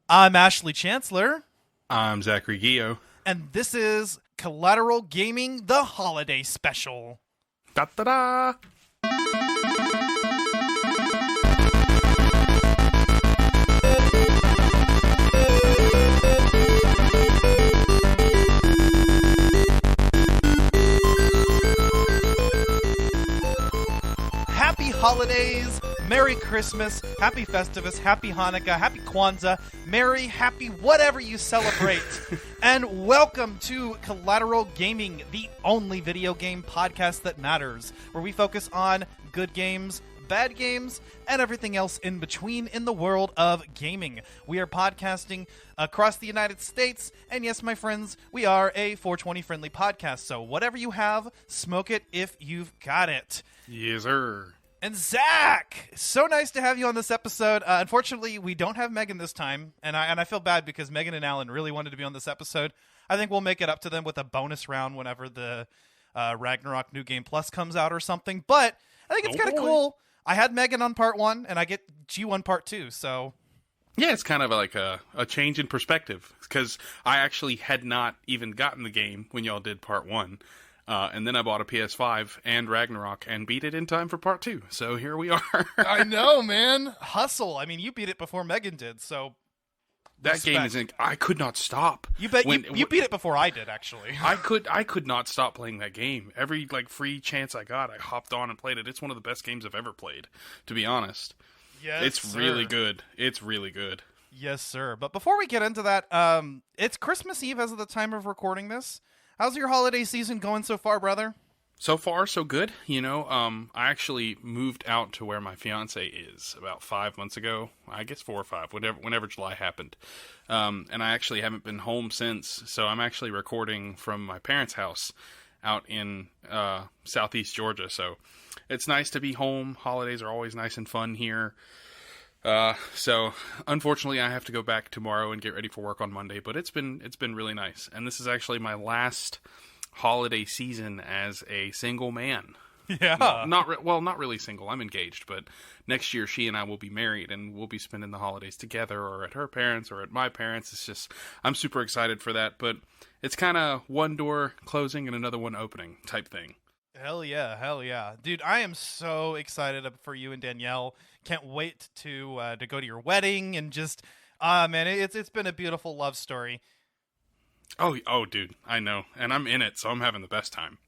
I'm Ashley Chancellor, I'm Zachary Gio. and this is Collateral Gaming, the Holiday Special. Da da da! Happy holidays, Merry Christmas, Happy Festivus, Happy Hanukkah, Happy Kwanzaa, Merry, Happy whatever you celebrate. And welcome to Collateral Gaming, the only video game podcast that matters, where we focus on good games, bad games, and everything else in between in the world of gaming. We are podcasting across the United States, and yes, my friends, we are a 420 friendly podcast, so whatever you have, smoke it if you've got it. Yes, sir. And Zach, so nice to have you on this episode. Unfortunately, we don't have Megan this time, and I feel bad because Megan and Alan really wanted to be on this episode. I think we'll make it up to them with a bonus round whenever the Ragnarok New Game Plus comes out or something. But I think it's kind of cool. I had Megan on part 1, and I get G1 part 2, so... Yeah, it's kind of like a change in perspective, because I actually had not even gotten the game when y'all did part 1. And then I bought a PS5 and Ragnarok and beat it in time for part 2. So here we are. I know, man. Hustle. I mean, you beat it before Megan did, so... That game isn't... I could not stop. You beat it before I did, actually. I could not stop playing that game. Every free chance I got, I hopped on and played it. It's one of the best games I've ever played, to be honest. Yes, it's really good. It's really good. Yes, sir. But before we get into that, it's Christmas Eve as of the time of recording this. How's your holiday season going so far, brother? So far, so good. You know, I actually moved out to where my fiance is about 5 months ago. I guess 4 or 5, whenever July happened. And I actually haven't been home since. So I'm actually recording from my parents' house out in southeast Georgia. So it's nice to be home. Holidays are always nice and fun here. So unfortunately I have to go back tomorrow and get ready for work on Monday, but it's been really nice. And this is actually my last holiday season as a single man. Yeah. Not really single. I'm engaged, but next year she and I will be married and we'll be spending the holidays together or at her parents or at my parents. It's just, I'm super excited for that, but it's kind of one door closing and another one opening type thing. Hell yeah. Dude, I am so excited for you and Danielle. Can't wait to go to your wedding and just, man, it's been a beautiful love story. Oh, dude, I know. And I'm in it, so I'm having the best time.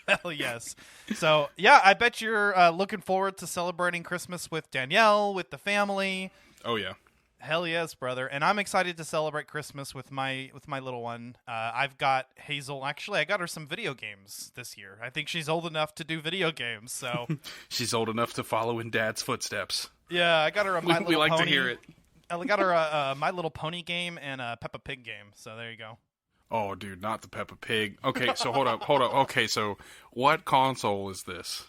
Hell yes. So, yeah, I bet you're looking forward to celebrating Christmas with Danielle, with the family. Oh, yeah. Hell yes, brother. And I'm excited to celebrate Christmas with my little one. I've got Hazel. Actually, I got her some video games this year. I think she's old enough to do video games, so... She's old enough to follow in Dad's footsteps. Yeah, I got her a My Little We like Pony. to hear it. I got her a My Little Pony game and a Peppa Pig game, so there you go. Oh, dude, not the Peppa Pig. Okay, so hold up. Okay, so what console is this?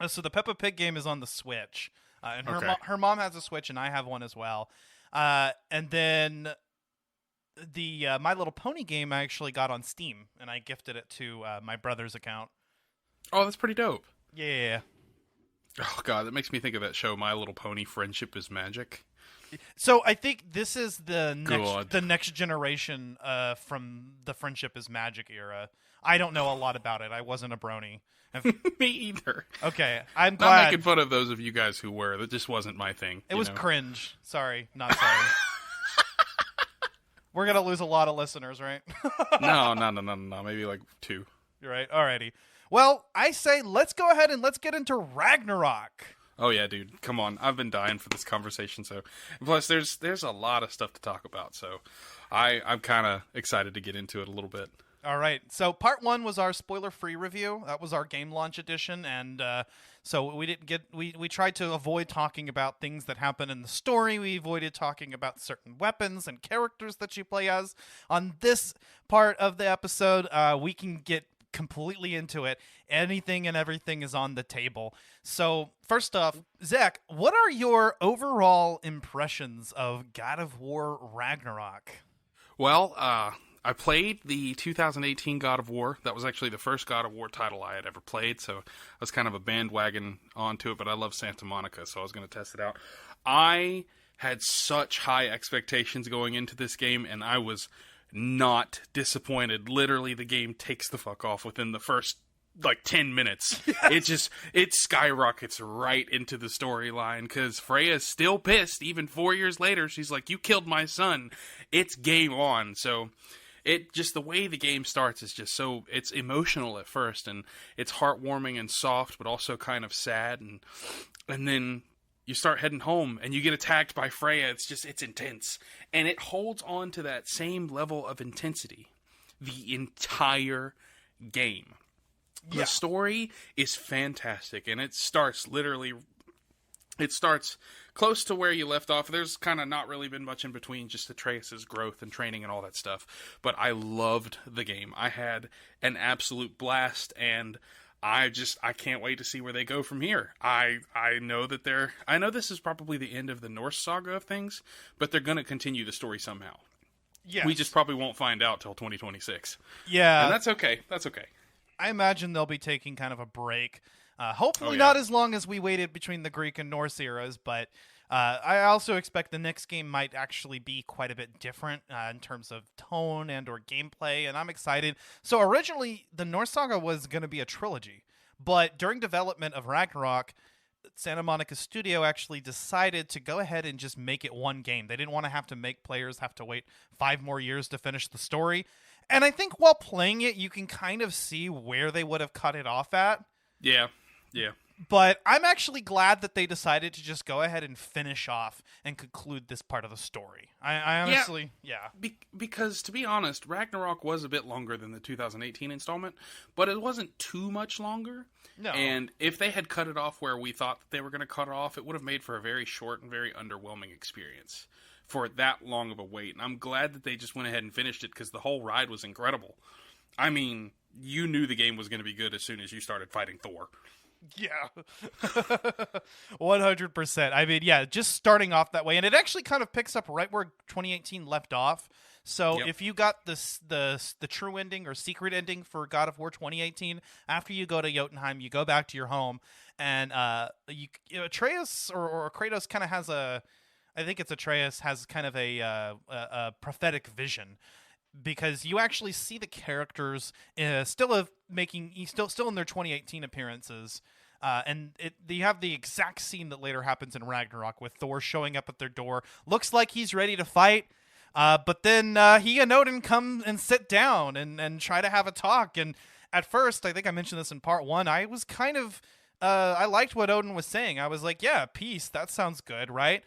So the Peppa Pig game is on the Switch, and her mom has a Switch, and I have one as well. And then the My Little Pony game I actually got on Steam, and I gifted it to my brother's account. Oh, that's pretty dope. Yeah. Oh, God, that makes me think of that show, My Little Pony, Friendship is Magic. So I think this is the next generation from the Friendship is Magic era. I don't know a lot about it. I wasn't a brony. Me either. Okay, I'm glad. Not making fun of those of you guys who were. That just wasn't my thing. It was cringe. Sorry, not sorry. We're going to lose a lot of listeners, right? No. Maybe like 2. You're right. Alrighty. Well, I say let's go ahead and let's get into Ragnarok. Oh yeah, dude. Come on. I've been dying for this conversation. So, plus there's a lot of stuff to talk about. So, I'm kind of excited to get into it a little bit. All right. So part 1 was our spoiler-free review. That was our game launch edition, and so we tried to avoid talking about things that happen in the story. We avoided talking about certain weapons and characters that you play as. On this part of the episode, we can get completely into it. Anything and everything is on the table. So first off, Zach, what are your overall impressions of God of War Ragnarok? Well, I played the 2018 God of War. That was actually the first God of War title I had ever played, so I was kind of a bandwagon onto it, but I love Santa Monica, so I was going to test it out. I had such high expectations going into this game, and I was not disappointed. Literally, the game takes the fuck off within the first 10 minutes. Yes. It skyrockets right into the storyline because Freya's still pissed even 4 years later. She's like, you killed my son. It's game on. So the way the game starts is just so, it's emotional at first, and it's heartwarming and soft, but also kind of sad. And then you start heading home and you get attacked by Freya. It's intense. And it holds on to that same level of intensity the entire game. The story is fantastic, and it starts close to where you left off. There's kind of not really been much in between, just Atreus' growth and training and all that stuff. But I loved the game. I had an absolute blast, and I can't wait to see where they go from here. I know this is probably the end of the Norse saga of things, but they're going to continue the story somehow. Yeah, we just probably won't find out till 2026. Yeah, and that's okay. That's okay. I imagine they'll be taking kind of a break. Hopefully not as long as we waited between the Greek and Norse eras, but I also expect the next game might actually be quite a bit different in terms of tone and or gameplay, and I'm excited. So originally, the Norse Saga was going to be a trilogy, but during development of Ragnarok, Santa Monica Studio actually decided to go ahead and just make it one game. They didn't want to have to make players have to wait 5 more years to finish the story. And I think while playing it, you can kind of see where they would have cut it off at. Yeah. But I'm actually glad that they decided to just go ahead and finish off and conclude this part of the story. I honestly, because, to be honest, Ragnarok was a bit longer than the 2018 installment, but it wasn't too much longer. No. And if they had cut it off where we thought that they were going to cut it off, it would have made for a very short and very underwhelming experience for that long of a wait. And I'm glad that they just went ahead and finished it because the whole ride was incredible. I mean, you knew the game was going to be good as soon as you started fighting Thor. Yeah. 100%. I mean, yeah, just starting off that way. And it actually kind of picks up right where 2018 left off. So if you got the true ending or secret ending for God of War 2018, after you go to Jotunheim, you go back to your home, and Atreus or Kratos kind of has I think it's Atreus has kind of a prophetic vision, because you actually see the characters still in their 2018 appearances, and you have the exact scene that later happens in Ragnarok with Thor showing up at their door. Looks like he's ready to fight, but then he and Odin come and sit down and try to have a talk. And at first, I think I mentioned this in part 1, I was kind of I liked what Odin was saying. I was like, yeah, peace, that sounds good, right?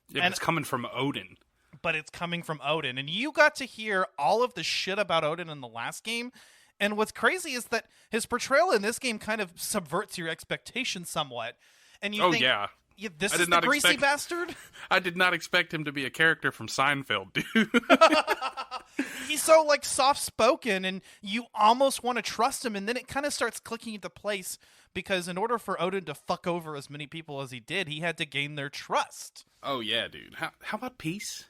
Yeah, and it's coming from Odin. But it's coming from Odin. And you got to hear all of the shit about Odin in the last game. And what's crazy is that his portrayal in this game kind of subverts your expectations somewhat. And you think, this is the greasy bastard? I did not expect him to be a character from Seinfeld, dude. He's so, soft-spoken, and you almost want to trust him. And then it kind of starts clicking into place, because in order for Odin to fuck over as many people as he did, he had to gain their trust. Oh, yeah, dude. How about peace?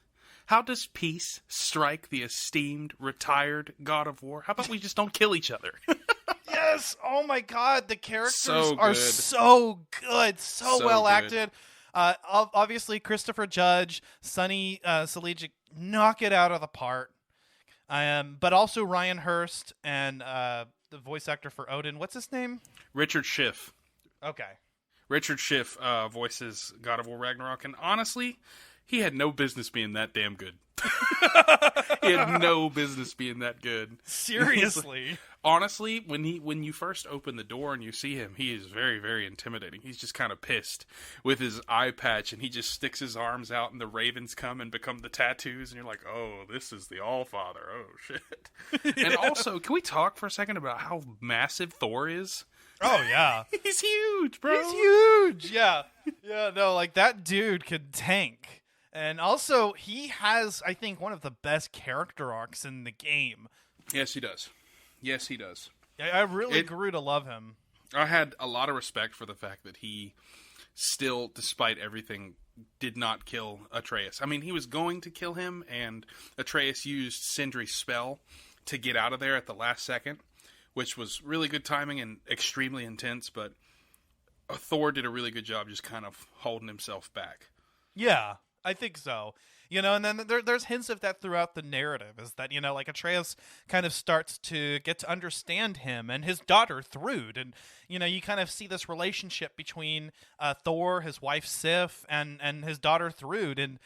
How does peace strike the esteemed, retired God of War? How about we just don't kill each other? Yes! Oh my god, the characters are so good. So well acted. Obviously, Christopher Judge, Sonny Salijic, knock it out of the park. But also Ryan Hurst and the voice actor for Odin. What's his name? Richard Schiff. Okay. Richard Schiff voices God of War Ragnarok, and honestly, he had no business being that damn good. He had no business being that good. Seriously. Honestly, when you first open the door and you see him, he is very, very intimidating. He's just kind of pissed with his eye patch, and he just sticks his arms out, and the ravens come and become the tattoos, and you're like, oh, this is the All-Father. Oh, shit. And also, can we talk for a second about how massive Thor is? Oh, yeah. He's huge, bro. He's huge. Yeah. Yeah, no, that dude could tank. And also, he has, I think, one of the best character arcs in the game. Yes, he does. Yes, he does. I really grew to love him. I had a lot of respect for the fact that he still, despite everything, did not kill Atreus. I mean, he was going to kill him, and Atreus used Sindri's spell to get out of there at the last second, which was really good timing and extremely intense, but Thor did a really good job just kind of holding himself back. Yeah. I think so. And then there's hints of that throughout the narrative, is that, like Atreus kind of starts to get to understand him and his daughter Thrud. And, you kind of see this relationship between Thor, his wife Sif, and his daughter Thrud, and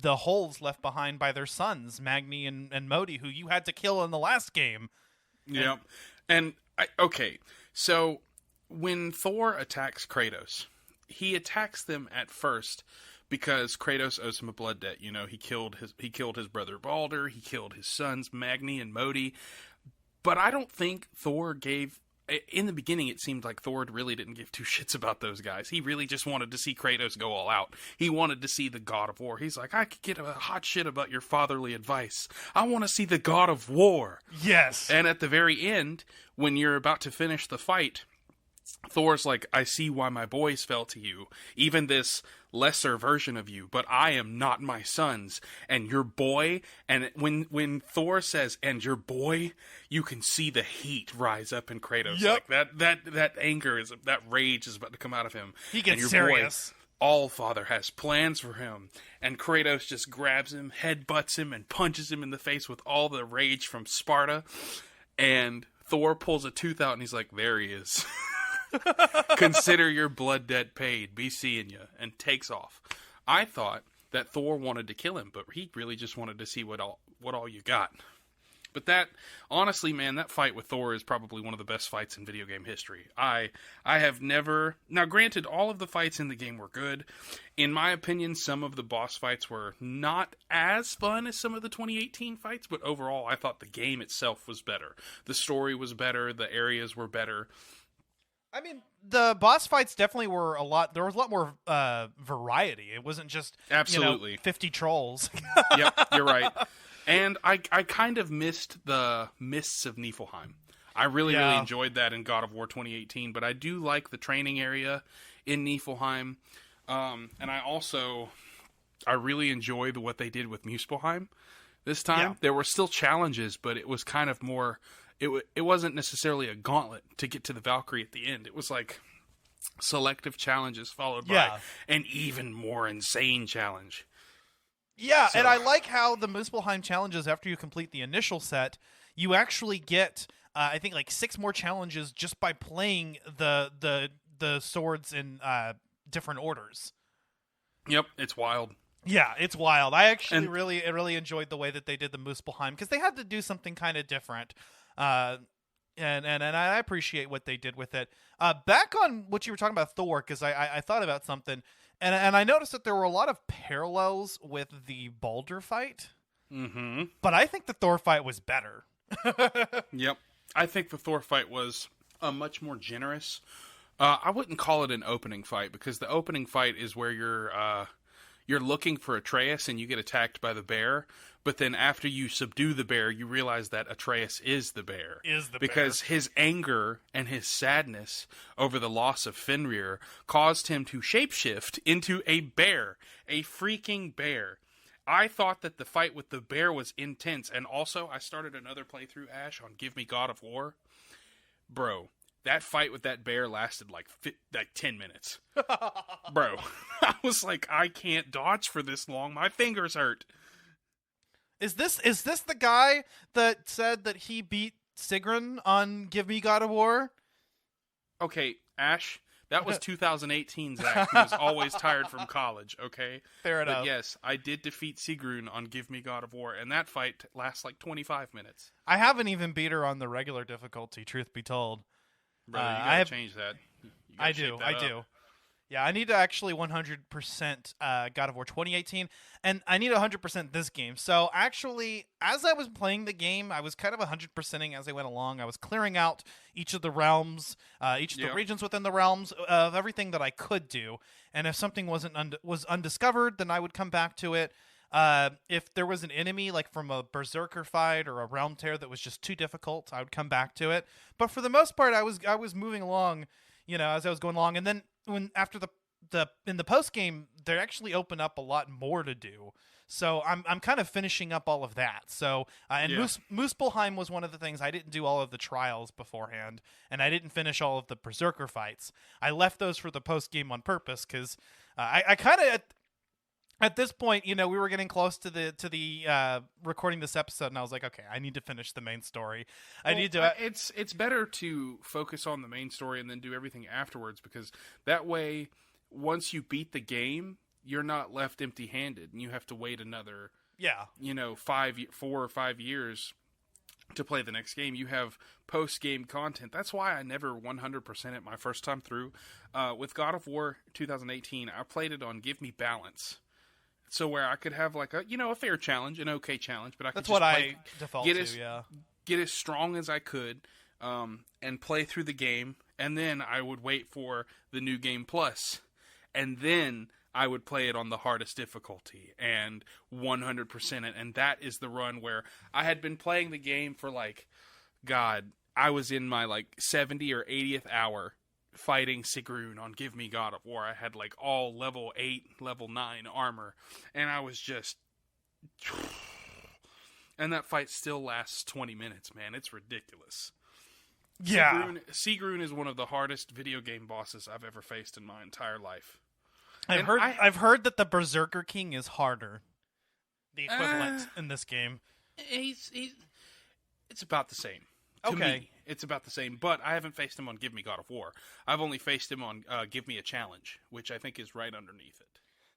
the holes left behind by their sons, Magni and Modi, who you had to kill in the last game. Yeah. Okay, so when Thor attacks Kratos, he attacks them at first because Kratos owes him a blood debt. He killed his brother Balder, he killed his sons Magni and Modi. But I don't think Thor gave... In the beginning, it seemed like Thor really didn't give two shits about those guys. He really just wanted to see Kratos go all out. He wanted to see the God of War. He's like, I could get a hot shit about your fatherly advice. I want to see the God of War. Yes. And at the very end, when you're about to finish the fight, Thor's like, I see why my boys fell to you, even this lesser version of you, but I am not my sons. And your boy, and when Thor says, and your boy, you can see the heat rise up in Kratos. Yep. Like that anger, that rage is about to come out of him. He gets and your serious. Boy, all Father has plans for him. And Kratos just grabs him, headbutts him, and punches him in the face with all the rage from Sparta. And Thor pulls a tooth out and he's like, there he is. Consider your blood debt paid. Be seeing you. And takes off. I thought that Thor wanted to kill him, but he really just wanted to see what all you got. But that, honestly, man, that fight with Thor is probably one of the best fights in video game history. I have never... Now, granted, all of the fights in the game were good. In my opinion, some of the boss fights were not as fun as some of the 2018 fights, but overall, I thought the game itself was better. The story was better. The areas were better. I mean, the boss fights definitely were a lot... There was a lot more variety. It wasn't just, absolutely 50 trolls. Yep, you're right. And I kind of missed the Mists of Niflheim. I really enjoyed that in God of War 2018, but I do like the training area in Niflheim. And I really enjoyed what they did with Muspelheim this time. Yeah. There were still challenges, but it was kind of more... It wasn't necessarily a gauntlet to get to the Valkyrie at the end. It was like selective challenges followed by an even more insane challenge. Yeah, and I like how the Muspelheim challenges, after you complete the initial set, you actually get, I think, like 6 more challenges just by playing the swords in different orders. Yep, it's wild. Yeah, it's wild. I actually really enjoyed the way that they did the Muspelheim, because they had to do something kind of different. And I appreciate what they did with it. Back on what you were talking about Thor, because I thought about something, and I noticed that there were a lot of parallels with the Baldur fight. Mm-hmm. But I think the Thor fight was better. Yep. I think the Thor fight was much more generous. I wouldn't call it an opening fight, because the opening fight is where you're looking for Atreus and you get attacked by the bear, but then after you subdue the bear, you realize that Atreus is the bear. Because his anger and his sadness over the loss of Fenrir caused him to shapeshift into a bear. A freaking bear. I thought that the fight with the bear was intense, and also I started another playthrough, Ash, on Give Me God of War. Bro, that fight with that bear lasted like 10 minutes. Bro, I was like, I can't dodge for this long. My fingers hurt. Is this the guy that said that he beat Sigrun on Give Me God of War? Okay, Ash, that was 2018 Zach, who was always tired from college, okay? Fair enough. But yes, I did defeat Sigrun on Give Me God of War, and that fight lasts like 25 minutes. I haven't even beat her on the regular difficulty, truth be told. Brother, you gotta change that. I do. Yeah, I need to actually 100% God of War 2018, and I need 100% this game. So actually, as I was playing the game, I was kind of 100%ing as I went along. I was clearing out each of the realms, each of the regions within the realms of everything that I could do. And if something was undiscovered, then I would come back to it. If there was an enemy, like from a Berserker fight or a Realm Tear that was just too difficult, I would come back to it. But for the most part, I was moving along, as I was going along. And then after in the post game, they actually open up a lot more to do. So I'm kind of finishing up all of that. So Muspelheim was one of the things. I didn't do all of the trials beforehand, and I didn't finish all of the Berserker fights. I left those for the post game on purpose, because I kind of. at this point, we were getting close to the recording this episode, and I was like, okay, I need to finish the main story. It's better to focus on the main story and then do everything afterwards, because that way, once you beat the game, you're not left empty-handed, and you have to wait another 4 or 5 years to play the next game. You have post-game content. That's why I never 100% it my first time through. With God of War 2018, I played it on Give Me Balance. So where I could have like a fair challenge, an okay challenge, but I could default get to, get as strong as I could, and play through the game, and then I would wait for the New Game Plus, and then I would play it on the hardest difficulty and 100% it, and that is the run where I had been playing the game for I was in my 70 or 80th hour fighting Sigrun on Give Me God of War. I had all level 8, level 9 armor, and I was just... And that fight still lasts 20 minutes, man. It's ridiculous. Yeah. Sigrun is one of the hardest video game bosses I've ever faced in my entire life. I've heard that the Berserker King is harder. The equivalent in this game. It's about the same. To me, it's about the same, but I haven't faced him on Give Me God of War. I've only faced him on Give Me a Challenge, which I think is right underneath it.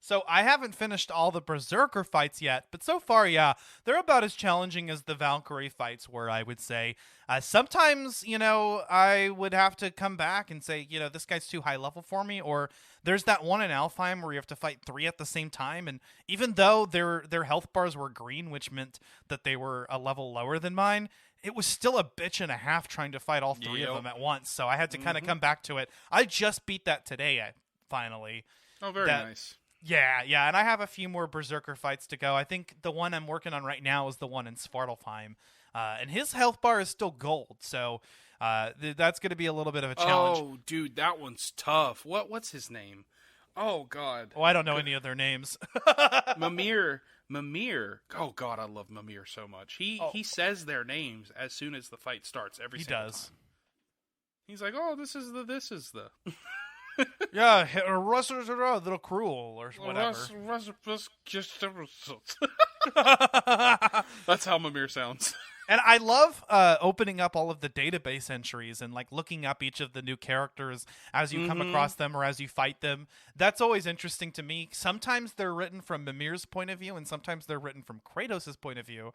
So I haven't finished all the Berserker fights yet, but so far, yeah, they're about as challenging as the Valkyrie fights were, I would say. Sometimes, I would have to come back and say, this guy's too high level for me, or there's that one in Alfheim where you have to fight 3 at the same time, and even though their health bars were green, which meant that they were a level lower than mine, it was still a bitch and a half trying to fight all 3 of them at once, so I had to kind of come back to it. I just beat that today, finally. Oh, very nice. Yeah, and I have a few more Berserker fights to go. I think the one I'm working on right now is the one in Svartalfheim, and his health bar is still gold, so that's going to be a little bit of a challenge. Oh, dude, that one's tough. What's his name? Oh, God. Oh, I don't know any of their names. Mimir. Oh, God, I love Mimir so much. He says their names as soon as the fight starts every single time. He does. He's like, oh, this is the... Yeah, a little cruel or whatever. That's how Mimir sounds. And I love opening up all of the database entries and looking up each of the new characters as you come across them or as you fight them. That's always interesting to me. Sometimes they're written from Mimir's point of view, and sometimes they're written from Kratos' point of view.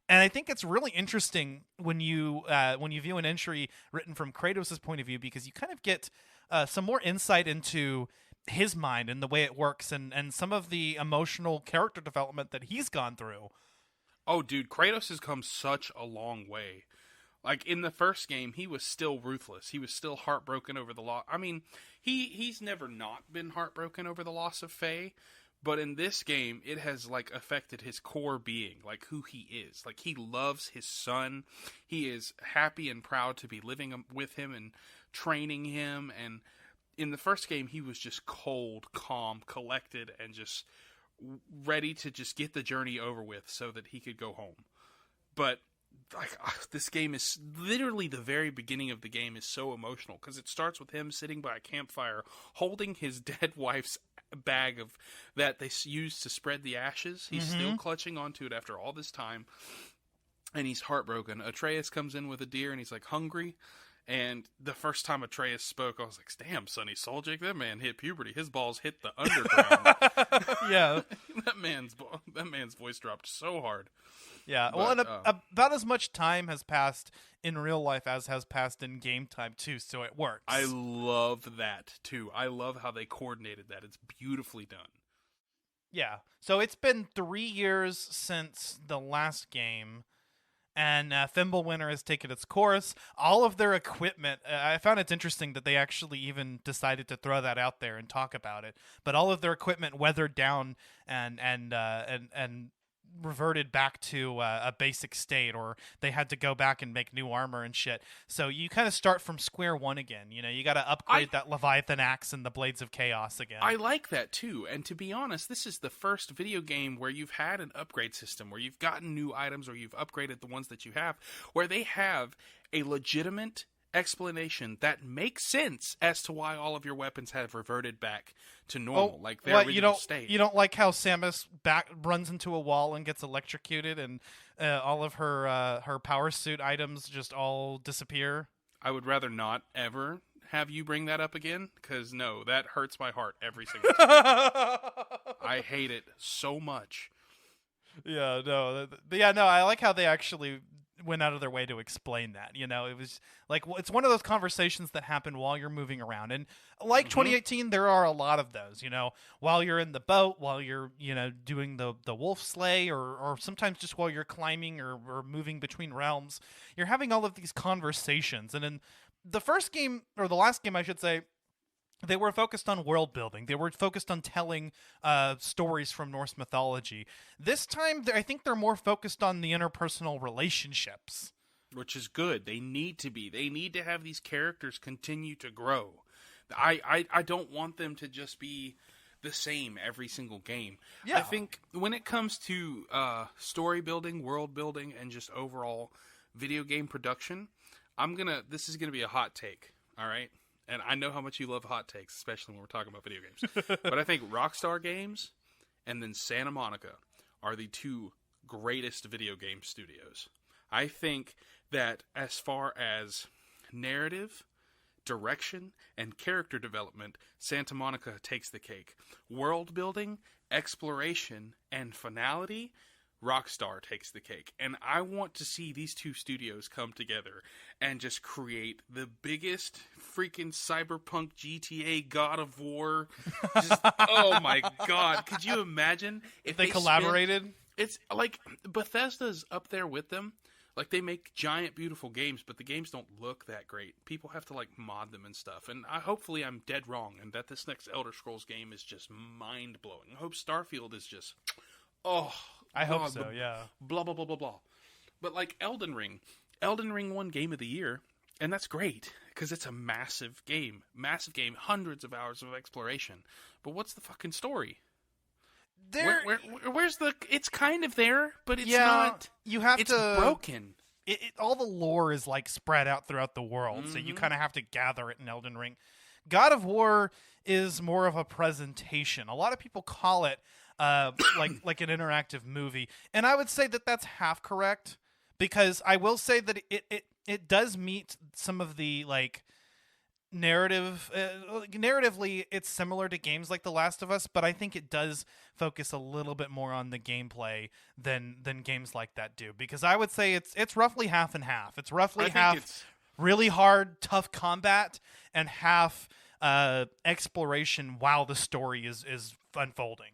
And I think it's really interesting when you view an entry written from Kratos' point of view, because you kind of get some more insight into his mind and the way it works, and some of the emotional character development that he's gone through. Oh, dude, Kratos has come such a long way. In the first game, he was still ruthless. He was still heartbroken over the loss. I mean, he's never not been heartbroken over the loss of Faye, but in this game, it has, affected his core being, who he is. He loves his son. He is happy and proud to be living with him and training him. And in the first game, he was just cold, calm, collected, and just ready to just get the journey over with so that he could go home. But this game is literally, the very beginning of the game is so emotional, because it starts with him sitting by a campfire holding his dead wife's bag of that they used to spread the ashes. He's still clutching onto it after all this time, and he's heartbroken. Atreus comes in with a deer, and he's hungry. And the first time Atreus spoke, I was like, damn, Sonny Soljic, that man hit puberty. His balls hit the underground. Yeah. that man's voice dropped so hard. Yeah, but, and about as much time has passed in real life as has passed in game time, too, so it works. I love that, too. I love how they coordinated that. It's beautifully done. Yeah, so it's been 3 years since the last game, and Fimbulwinter has taken its course. All of their equipment, I found it interesting that they actually even decided to throw that out there and talk about it, but all of their equipment weathered down and reverted back to a basic state, or they had to go back and make new armor and shit. So you kind of start from square one again. You got to upgrade that Leviathan axe and the Blades of Chaos again. I like that too. And to be honest, this is the first video game where you've had an upgrade system, where you've gotten new items, or you've upgraded the ones that you have, where they have a legitimate explanation that makes sense as to why all of your weapons have reverted back to normal, like their original state. You don't like how Samus runs into a wall and gets electrocuted, and all of her power suit items just all disappear? I would rather not ever have you bring that up again, because no, that hurts my heart every single time. I hate it so much. Yeah, no, I like how they actually went out of their way to explain that. You know, it was like, it's one of those conversations that happen while you're moving around, and like 2018, there are a lot of those. You know, while you're in the boat, while you're doing the wolf slay, or sometimes just while you're climbing or moving between realms, you're having all of these conversations. And in the first game, or the last game, I should say, they were focused on world building. They were focused on telling stories from Norse mythology. This time, I think they're more focused on the interpersonal relationships. Which is good. They need to be. They need to have these characters continue to grow. I don't want them to just be the same every single game. Yeah. I think when it comes to story building, world building, and just overall video game production, this is gonna be a hot take, all right? And I know how much you love hot takes, especially when we're talking about video games. But I think Rockstar Games and then Santa Monica are the two greatest video game studios. I think that as far as narrative, direction, and character development, Santa Monica takes the cake. World building, exploration, and finality, Rockstar takes the cake. And I want to see these two studios come together and just create the biggest freaking cyberpunk GTA God of War. Just, oh my God. Could you imagine if they collaborated? It's like Bethesda's up there with them. Like, they make giant, beautiful games, but the games don't look that great. People have to, like, mod them and stuff. And hopefully I'm dead wrong, and that this next Elder Scrolls game is just mind-blowing. I hope Starfield is just, I hope so, yeah. Blah, blah, blah, blah, blah. But, like, Elden Ring won Game of the Year, and that's great, because it's a massive game. Massive game, hundreds of hours of exploration. But what's the fucking story? Where's the... It's kind of there, but it's not... It's broken. All the lore is, like, spread out throughout the world, so you kind of have to gather it in Elden Ring. God of War is more of a presentation. A lot of people call it like an interactive movie, and I would say that that's half correct, because I will say that it does meet some of the, like, narratively it's similar to games like The Last of Us, but I think it does focus a little bit more on the gameplay than games like that do, because I would say it's roughly half and half. It's roughly half really hard, tough combat, and half exploration while the story is unfolding.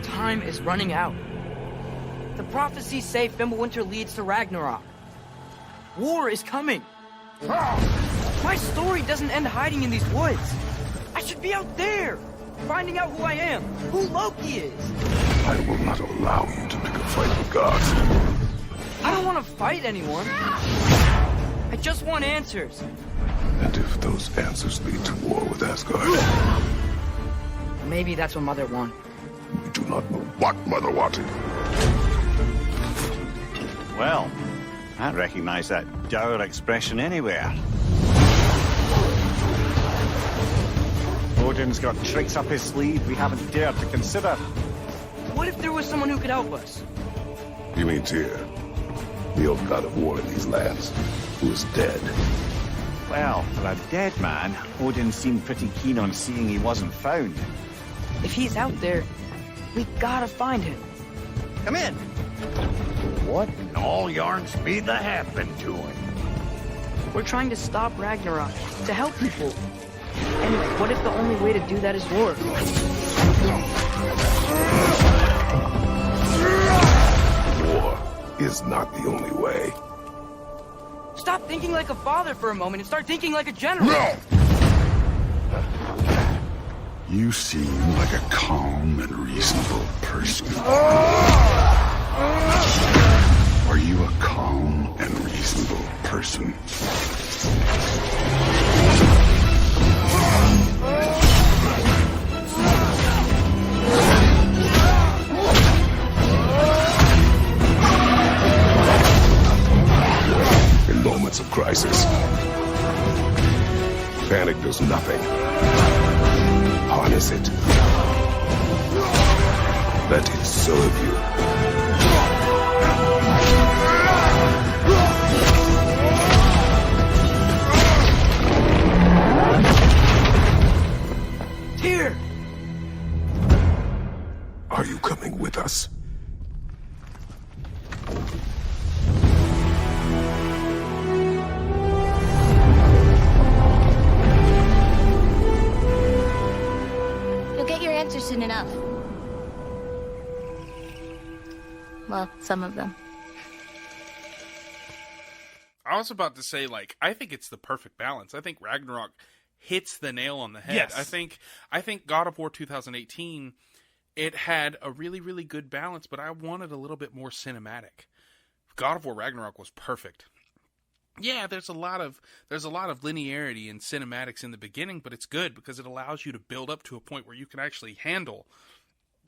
Time is running out. The prophecies say Fimbulwinter leads to Ragnarok. War is coming. My story doesn't end hiding in these woods. I should be out there, finding out who I am, who Loki is. I will not allow you to pick a fight with gods. I don't want to fight anyone. I just want answers. And if those answers lead to war with Asgard? Maybe that's what Mother wanted. We do not know what Mother wanted. Well, I recognize that dour expression anywhere. Odin's got tricks up his sleeve we haven't dared to consider. What if there was someone who could help us? You mean Tyr, the old god of war in these lands, who is dead? Well, for a dead man, Odin seemed pretty keen on seeing he wasn't found. If he's out there, we gotta find him. Come in. What in all yarn speed that happened to him? We're trying to stop Ragnarok, to help people. And what if the only way to do that is war? War is not the only way. Stop thinking like a father for a moment and start thinking like a general. No! You seem like a calm and reasonable person. Are you a calm and reasonable person? In moments of crisis, panic does nothing. Harness it. Let it serve you. Here! Are you coming with us? You'll get your answers soon enough. Well, some of them. I was about to say, like, I think it's the perfect balance. I think Ragnarok hits the nail on the head. Yes. I think God of War 2018, it had a really, really good balance, but I wanted a little bit more cinematic. God of War Ragnarok was perfect. Yeah, there's a lot of linearity and cinematics in the beginning, but it's good because it allows you to build up to a point where you can actually handle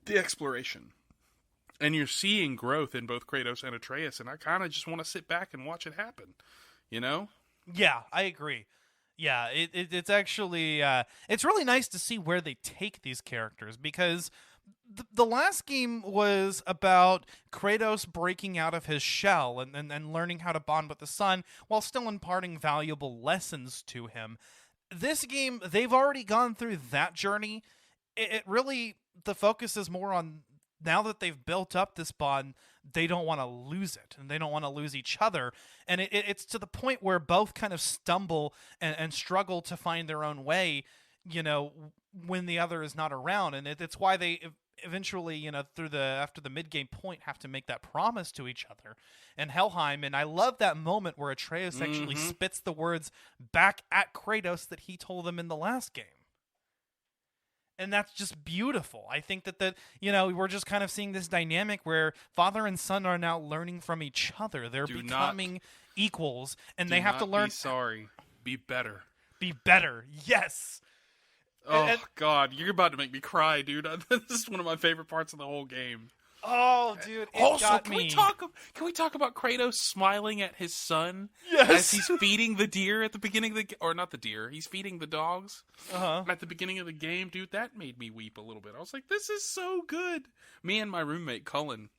the exploration. And you're seeing growth in both Kratos and Atreus, and I kind of just want to sit back and watch it happen, you know? Yeah, I agree. Yeah, it's actually it's really nice to see where they take these characters, because the last game was about Kratos breaking out of his shell and learning how to bond with the son while still imparting valuable lessons to him. This game, they've already gone through that journey. It really, the focus is more on, now that they've built up this bond, they don't want to lose it, and they don't want to lose each other. And it's to the point where both kind of stumble and struggle to find their own way, you know, when the other is not around. And it's why they eventually, you know, after the mid-game point, have to make that promise to each other in Helheim. And I love that moment where Atreus actually spits the words back at Kratos that he told them in the last game. And that's just beautiful. I think that you know, we're just kind of seeing this dynamic where father and son are now learning from each other. They're becoming equals, and they have to learn. Be sorry. Be better. Be better. Yes. Oh, God. You're about to make me cry, dude. This is one of my favorite parts of the whole game. Oh, dude, it also, got can me. Can we talk about Kratos smiling at his son Yes. as he's feeding the deer at the beginning of the or not the deer, he's feeding the dogs at the beginning of the game, dude. That made me weep a little bit. I was like, this is so good. Me and my roommate Cullen,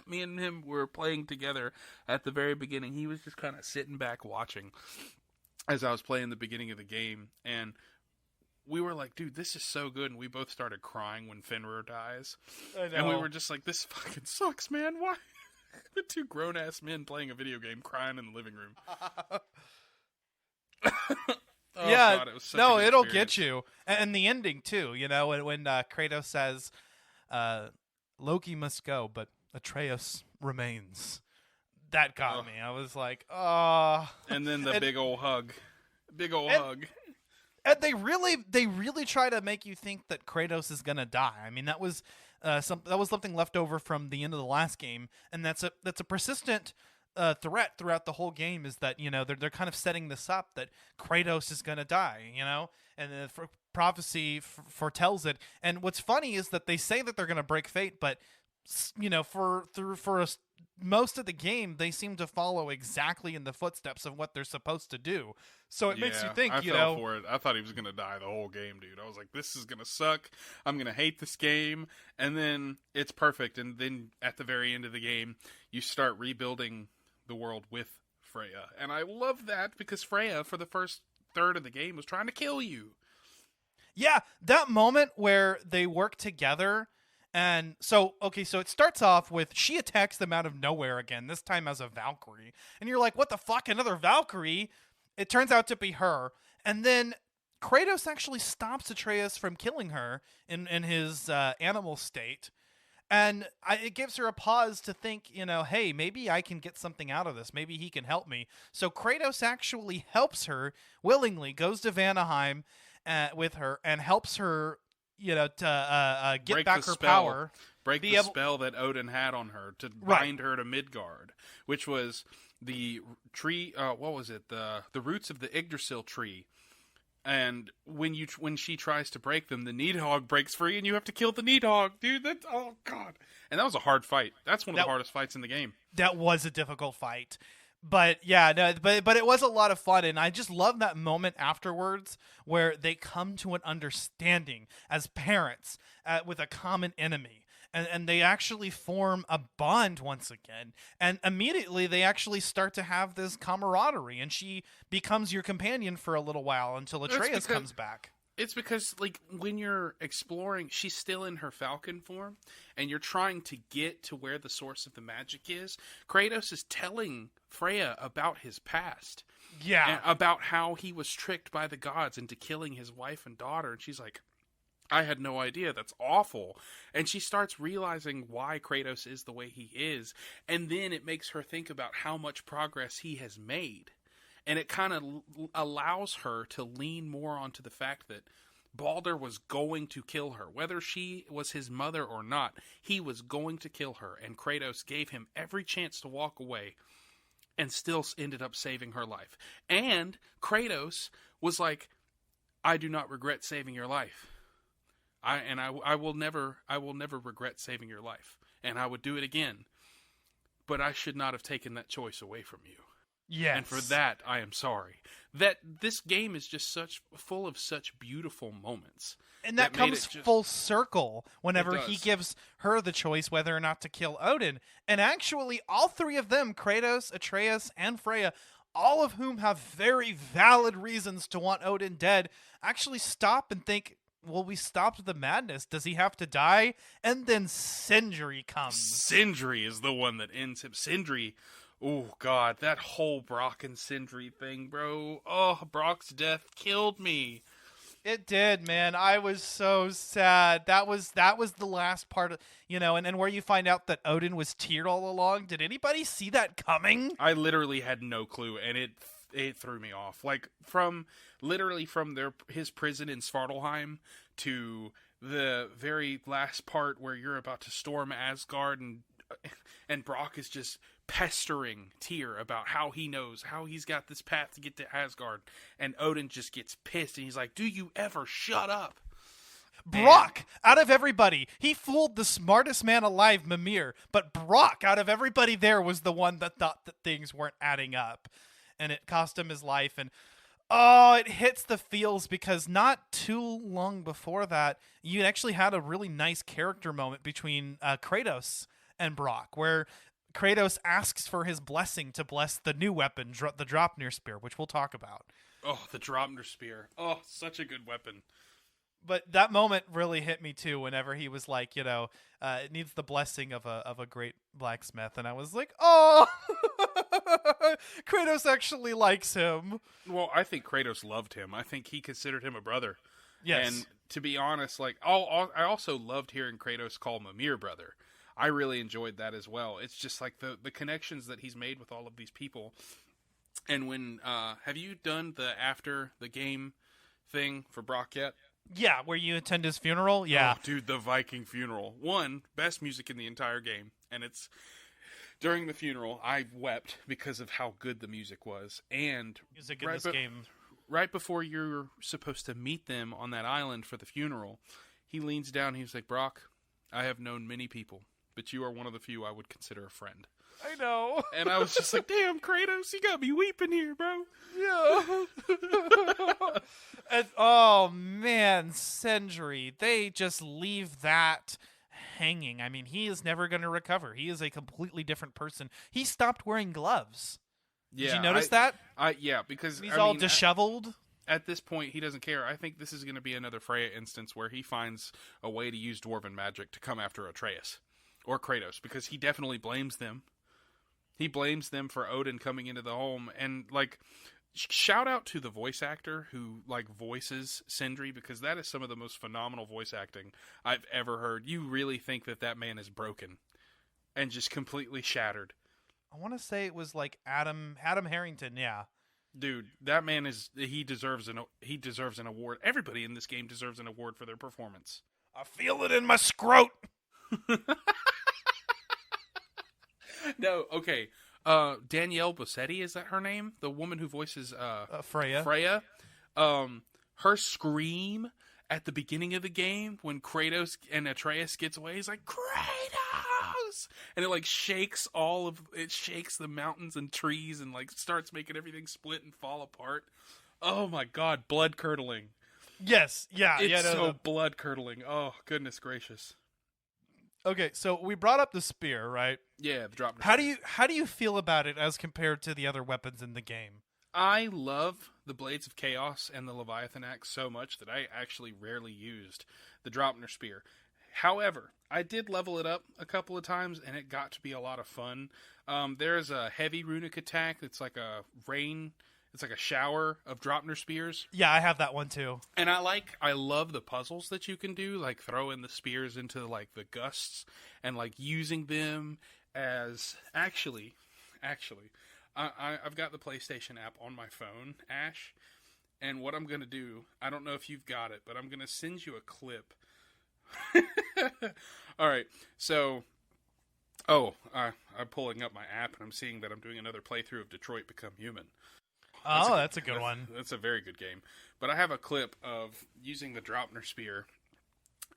me and him were playing together at the very beginning. He was just kind of sitting back watching as I was playing the beginning of the game, and we were like, dude, this is so good. And we both started crying when Fenrir dies. I know. And we were just like, this fucking sucks, man. Why? The two grown-ass men playing a video game crying in the living room. Oh, yeah, God, it was such no, a good it'll experience. get you. And the ending, too, you know, when Kratos says, Loki must go, but Atreus remains. That got me. I was like, oh. And then the big old hug. Big old hug. And they really try to make you think that Kratos is gonna die. I mean, that was something left over from the end of the last game, and that's a persistent threat throughout the whole game. Is that, you know, they're kind of setting this up that Kratos is gonna die, you know, and the prophecy foretells it. And what's funny is that they say that they're gonna break fate, but you know, most of the game, they seem to follow exactly in the footsteps of what they're supposed to do. So it makes you think, I you fell know, for it. I thought he was going to die the whole game, dude. I was like, this is going to suck. I'm going to hate this game. And then it's perfect. And then at the very end of the game, you start rebuilding the world with Freya. And I love that because Freya, for the first third of the game, was trying to kill you. yeah, that moment where they work together. And so it starts off with she attacks them out of nowhere again, this time as a Valkyrie. And you're like, what the fuck, another Valkyrie? It turns out to be her. And then Kratos actually stops Atreus from killing her in his animal state. And it gives her a pause to think, you know, hey, maybe I can get something out of this. Maybe he can help me. So Kratos actually helps her willingly, goes to Vanaheim with her and helps her to get Break back the her spell. power. Break the spell that Odin had on her to bind her to Midgard, which was the tree. What was it? The roots of the Yggdrasil tree. And when she tries to break them, the Nidhogg breaks free, and you have to kill the Nidhogg, dude. That's god. And that was a hard fight. That's one of the hardest fights in the game. That was a difficult fight. But yeah, no, but it was a lot of fun, and I just love that moment afterwards where they come to an understanding as parents with a common enemy. And they actually form a bond once again. And immediately they actually start to have this camaraderie. And she becomes your companion for a little while until Atreus comes back. It's because, like, when you're exploring, she's still in her falcon form. And you're trying to get to where the source of the magic is. Kratos is telling Freya about his past. Yeah. And about how he was tricked by the gods into killing his wife and daughter. And she's like, I had no idea. That's awful. And she starts realizing why Kratos is the way he is. And then it makes her think about how much progress he has made. And it kind of allows her to lean more onto the fact that Baldur was going to kill her. Whether she was his mother or not, he was going to kill her. And Kratos gave him every chance to walk away and still ended up saving her life. And Kratos was like, I do not regret saving your life. I will never regret saving your life, and I would do it again. But I should not have taken that choice away from you. Yes. And for that, I am sorry. That this game is just full of such beautiful moments. And that comes full circle whenever he gives her the choice whether or not to kill Odin. And actually, all three of them, Kratos, Atreus, and Freya, all of whom have very valid reasons to want Odin dead, actually stop and think, well, we stopped the madness. Does he have to die? And then Sindri comes. Sindri is the one that ends him. Sindri, oh god, that whole Brock and Sindri thing, bro. Oh, Brock's death killed me. It did, man. I was so sad. That was the last part of, and where you find out that Odin was tiered all along. Did anybody see that coming? I literally had no clue, and it threw me off. Like, from his prison in Svartalheim to the very last part where you're about to storm Asgard, and Brock is just pestering Tyr about how he's got this path to get to Asgard, and Odin just gets pissed, and he's like, do you ever shut up? Brock, out of everybody, he fooled the smartest man alive, Mimir, but Brock, out of everybody there, was the one that thought that things weren't adding up. And it cost him his life. And, it hits the feels because not too long before that, you actually had a really nice character moment between Kratos and Brock, where Kratos asks for his blessing to bless the new weapon, the Draupnir Spear, which we'll talk about. Oh, the Draupnir Spear. Oh, such a good weapon. But that moment really hit me too. Whenever he was like, it needs the blessing of a great blacksmith, and I was like, oh, Kratos actually likes him. Well, I think Kratos loved him. I think he considered him a brother. Yes. And to be honest, like, I also loved hearing Kratos call Mimir brother. I really enjoyed that as well. It's just like the connections that he's made with all of these people. And when have you done the after the game thing for Brock yet? Yeah, where you attend his funeral? Yeah. Oh, dude, the Viking funeral. Best music in the entire game. And it's during the funeral, I wept because of how good the music was. And music in this game. Right before you're supposed to meet them on that island for the funeral, he leans down and he's like, Brock, I have known many people, but you are one of the few I would consider a friend. I know. And I was just like, damn, Kratos, you got me weeping here, bro. Yeah. And, oh, man, Sindri, they just leave that hanging. I mean, he is never going to recover. He is a completely different person. He stopped wearing gloves. Yeah, did you notice that? Yeah, because he's all disheveled. At this point, he doesn't care. I think this is going to be another Freya instance where he finds a way to use dwarven magic to come after Atreus or Kratos, because he definitely blames them. He blames them for Odin coming into the home, and like, shout out to the voice actor who like voices Sindri, because that is some of the most phenomenal voice acting I've ever heard. You really think that man is broken and just completely shattered. I want to say it was like Adam Harrington, yeah. Dude, that man he deserves an award. Everybody in this game deserves an award for their performance. I feel it in my scrot. No, okay. Danielle Bossetti, is that her name? The woman who voices Freya. Freya. Her scream at the beginning of the game when Kratos and Atreus gets away, he's like, Kratos! And it shakes the mountains and trees and starts making everything split and fall apart. Oh my god, blood curdling. Yes, yeah. It's blood curdling. Oh, goodness gracious. Okay, so we brought up the spear, right? Yeah, the drop. How do you feel about it as compared to the other weapons in the game? I love the Blades of Chaos and the Leviathan Axe so much that I actually rarely used the Dropner Spear. However, I did level it up a couple of times, and it got to be a lot of fun. There's a heavy runic attack that's like a rain. It's like a shower of Dropner Spears. Yeah, I have that one too. And I love the puzzles that you can do, like throwing the spears into the gusts and using them as actually. I've got the PlayStation app on my phone, Ash, and what I'm going to do, I don't know if you've got it, but I'm going to send you a clip. All right, so, I'm pulling up my app, and I'm seeing that I'm doing another playthrough of Detroit Become Human. That's a good one. That's a very good game. But I have a clip of using the Dropner Spear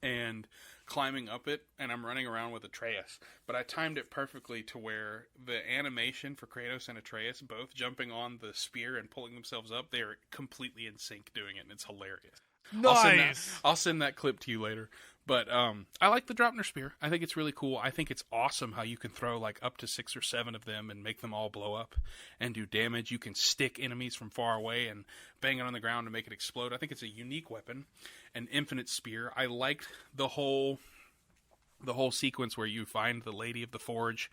and climbing up it, and I'm running around with Atreus. But I timed it perfectly to where the animation for Kratos and Atreus both jumping on the spear and pulling themselves up, they're completely in sync doing it, and it's hilarious. Nice. I'll send that clip to you later. But I like the Dropner Spear. I think it's really cool. I think it's awesome how you can throw up to 6 or 7 of them and make them all blow up and do damage. You can stick enemies from far away and bang it on the ground to make it explode. I think it's a unique weapon, an infinite spear. I liked the whole sequence where you find the Lady of the Forge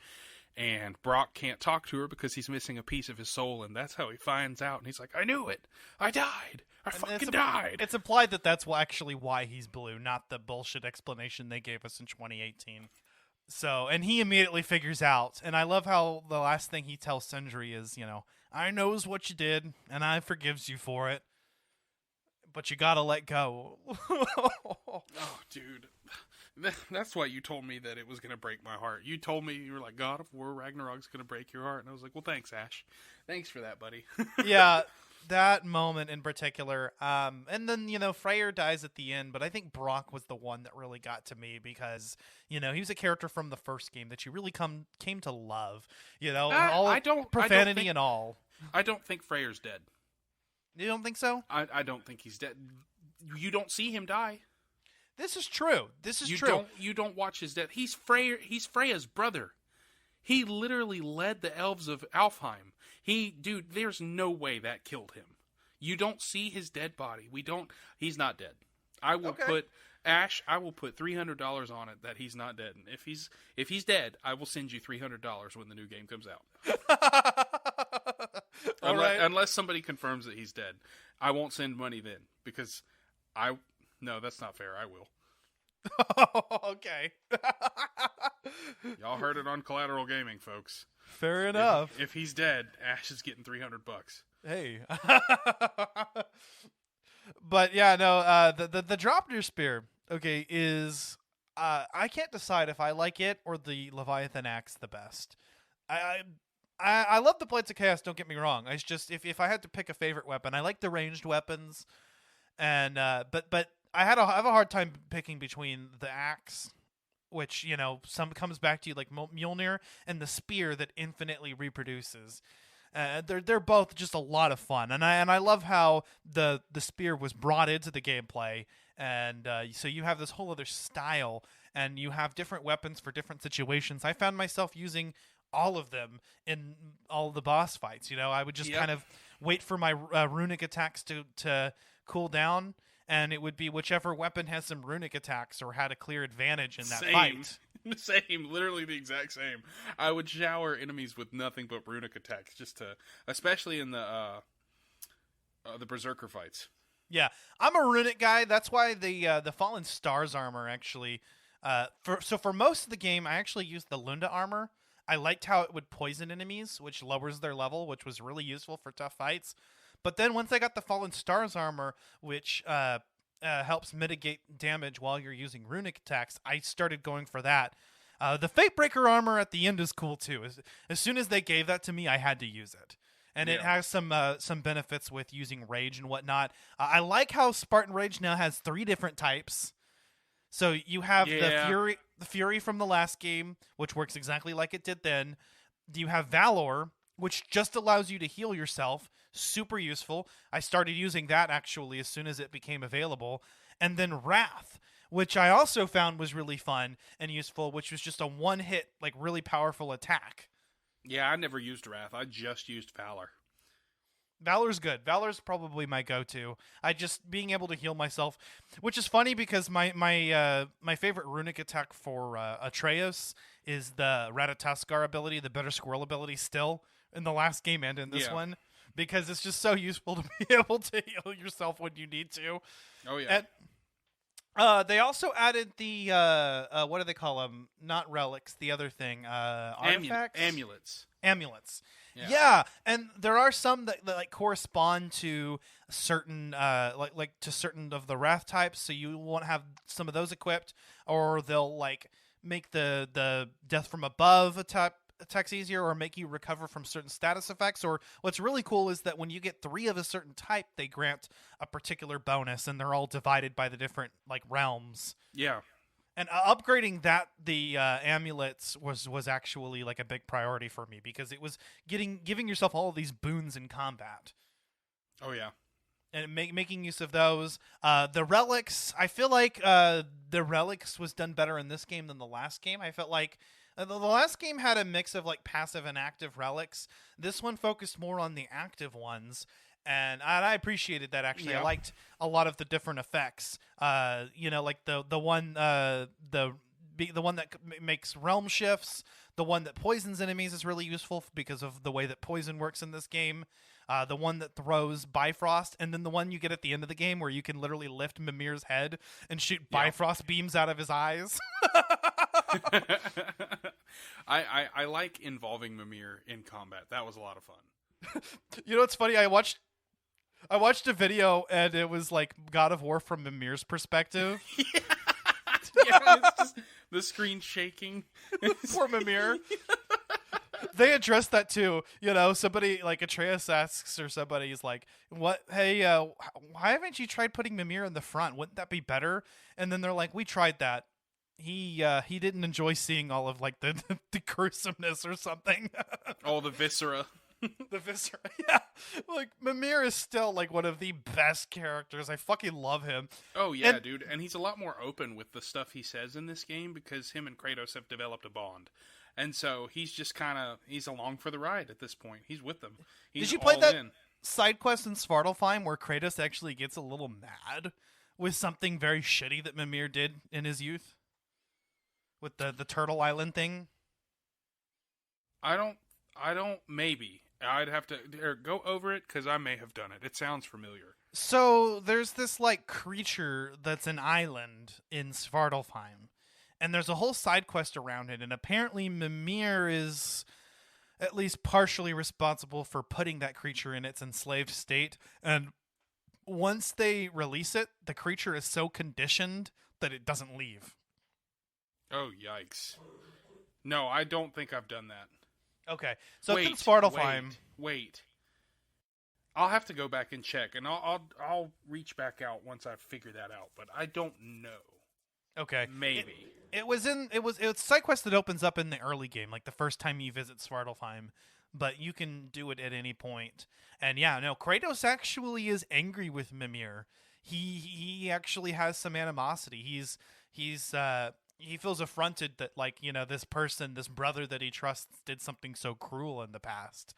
and Brock can't talk to her because he's missing a piece of his soul, and that's how he finds out. And he's like, I knew it. I died. I fucking died. It's implied that that's actually why he's blue, not the bullshit explanation they gave us in 2018. So, and he immediately figures out, and I love how the last thing he tells Sindri is, I knows what you did, and I forgives you for it, but you gotta let go. Oh, dude. That's why you told me that it was going to break my heart. You told me, you were like, God of War Ragnarok's going to break your heart. And I was like, well, thanks, Ash. Thanks for that, buddy. Yeah, that moment in particular. And then, Freyr dies at the end, but I think Brock was the one that really got to me because, he was a character from the first game that you really came to love. Profanity and all. I don't think Freyr's dead. You don't think so? I don't think he's dead. You don't see him die. This is true. True. You don't watch his death. He's Freya's brother. He literally led the elves of Alfheim. Dude, there's no way that killed him. You don't see his dead body. He's not dead. I will put $300 on it that he's not dead. And if he's dead, I will send you $300 when the new game comes out. Unless somebody confirms that he's dead. I won't send money then because no, that's not fair. I will. Okay. Y'all heard it on Collateral Gaming, folks. Fair enough. If he's dead, Ash is getting $300. Hey. But yeah, no. The Dropner Spear, okay, is I can't decide if I like it or the Leviathan Axe the best. I love the Blades of Chaos. Don't get me wrong. It's just if I had to pick a favorite weapon, I like the ranged weapons. And but I have a hard time picking between the axe, which some comes back to you like Mjolnir, and the spear that infinitely reproduces. They're both just a lot of fun, and I love how the spear was brought into the gameplay, and so you have this whole other style, and you have different weapons for different situations. I found myself using all of them in all the boss fights. I would just kind of wait for my runic attacks to cool down, and it would be whichever weapon has some runic attacks or had a clear advantage in that fight. Same, literally the exact same. I would shower enemies with nothing but runic attacks, especially in the Berserker fights. Yeah, I'm a runic guy. That's why the Fallen Stars armor actually. For most of the game, I actually used the Lunda armor. I liked how it would poison enemies, which lowers their level, which was really useful for tough fights. But then once I got the Fallen Stars armor, which helps mitigate damage while you're using runic attacks, I started going for that. The Fatebreaker armor at the end is cool too. As soon as they gave that to me, I had to use it. And it has some benefits with using rage and whatnot. I like how Spartan Rage now has 3 different types. So you have the Fury from the last game, which works exactly like it did then. You have Valor, which just allows you to heal yourself. Super useful. I started using that actually as soon as it became available. And then Wrath, which I also found was really fun and useful, which was just a one-hit, like really powerful attack. Yeah, I never used Wrath. I just used Valor. Valor's good. Valor's probably my go-to. I just being able to heal myself, which is funny because my favorite runic attack for Atreus is the Ratatoskar ability, the Bitter Squirrel ability, still in the last game and in this one, because it's just so useful to be able to heal yourself when you need to. Oh yeah. And, they also added the what do they call them? Not relics. The other thing, artifacts, amulets. Yeah, and there are some that like correspond to certain like to certain of the wrath types, so you won't have some of those equipped, or they'll like make the death from above attacks easier, or make you recover from certain status effects. Or what's really cool is that when you get 3 of a certain type, they grant a particular bonus, and they're all divided by the different like realms. Yeah. And upgrading the amulets was actually like a big priority for me, because it was giving yourself all of these boons in combat. Oh yeah. And making use of those. The relics, I feel like the relics was done better in this game than the last game. I felt like the last game had a mix of like passive and active relics. This one focused more on the active ones. And I appreciated that, actually. I liked a lot of the different effects. Like the one that makes realm shifts, the one that poisons enemies is really useful because of the way that poison works in this game. The one that throws Bifrost, and then the one you get at the end of the game where you can literally lift Mimir's head and shoot Bifrost beams out of his eyes. I like involving Mimir in combat. That was a lot of fun. You know what's funny? I watched a video, and it was like God of War from Mimir's perspective. It's just the screen shaking. Poor Mimir. They addressed that too. Somebody like Atreus asks, or somebody's like, "What? Hey, why haven't you tried putting Mimir in the front? Wouldn't that be better?" And then they're like, "We tried that. He didn't enjoy seeing all of like the gruesomeness or something." Oh, the viscera. The viscera, yeah. Like, Mimir is still like one of the best characters. I fucking love him. Oh yeah, dude. And he's a lot more open with the stuff he says in this game, because him and Kratos have developed a bond. And so he's just he's along for the ride at this point. He's with them. Did you play that side quest in Svartalfheim where Kratos actually gets a little mad with something very shitty that Mimir did in his youth? With the Turtle Island thing? I don't, maybe. I'd have to go over it, because I may have done it. It sounds familiar. So there's this like creature that's an island in Svartalfheim, and there's a whole side quest around it, and apparently Mimir is at least partially responsible for putting that creature in its enslaved state. And once they release it, the creature is so conditioned that it doesn't leave. Oh, yikes. No, I don't think I've done that. Okay, so it's in Svartalfheim. Wait. I'll have to go back and check, and I'll reach back out once I figure that out, but I don't know. Okay, maybe it's a side quest that opens up in the early game, like the first time you visit Svartalfheim, but you can do it at any point. And yeah, no, Kratos actually is angry with Mimir. He actually has some animosity. He feels affronted that, like, this person, this brother that he trusts, did something so cruel in the past.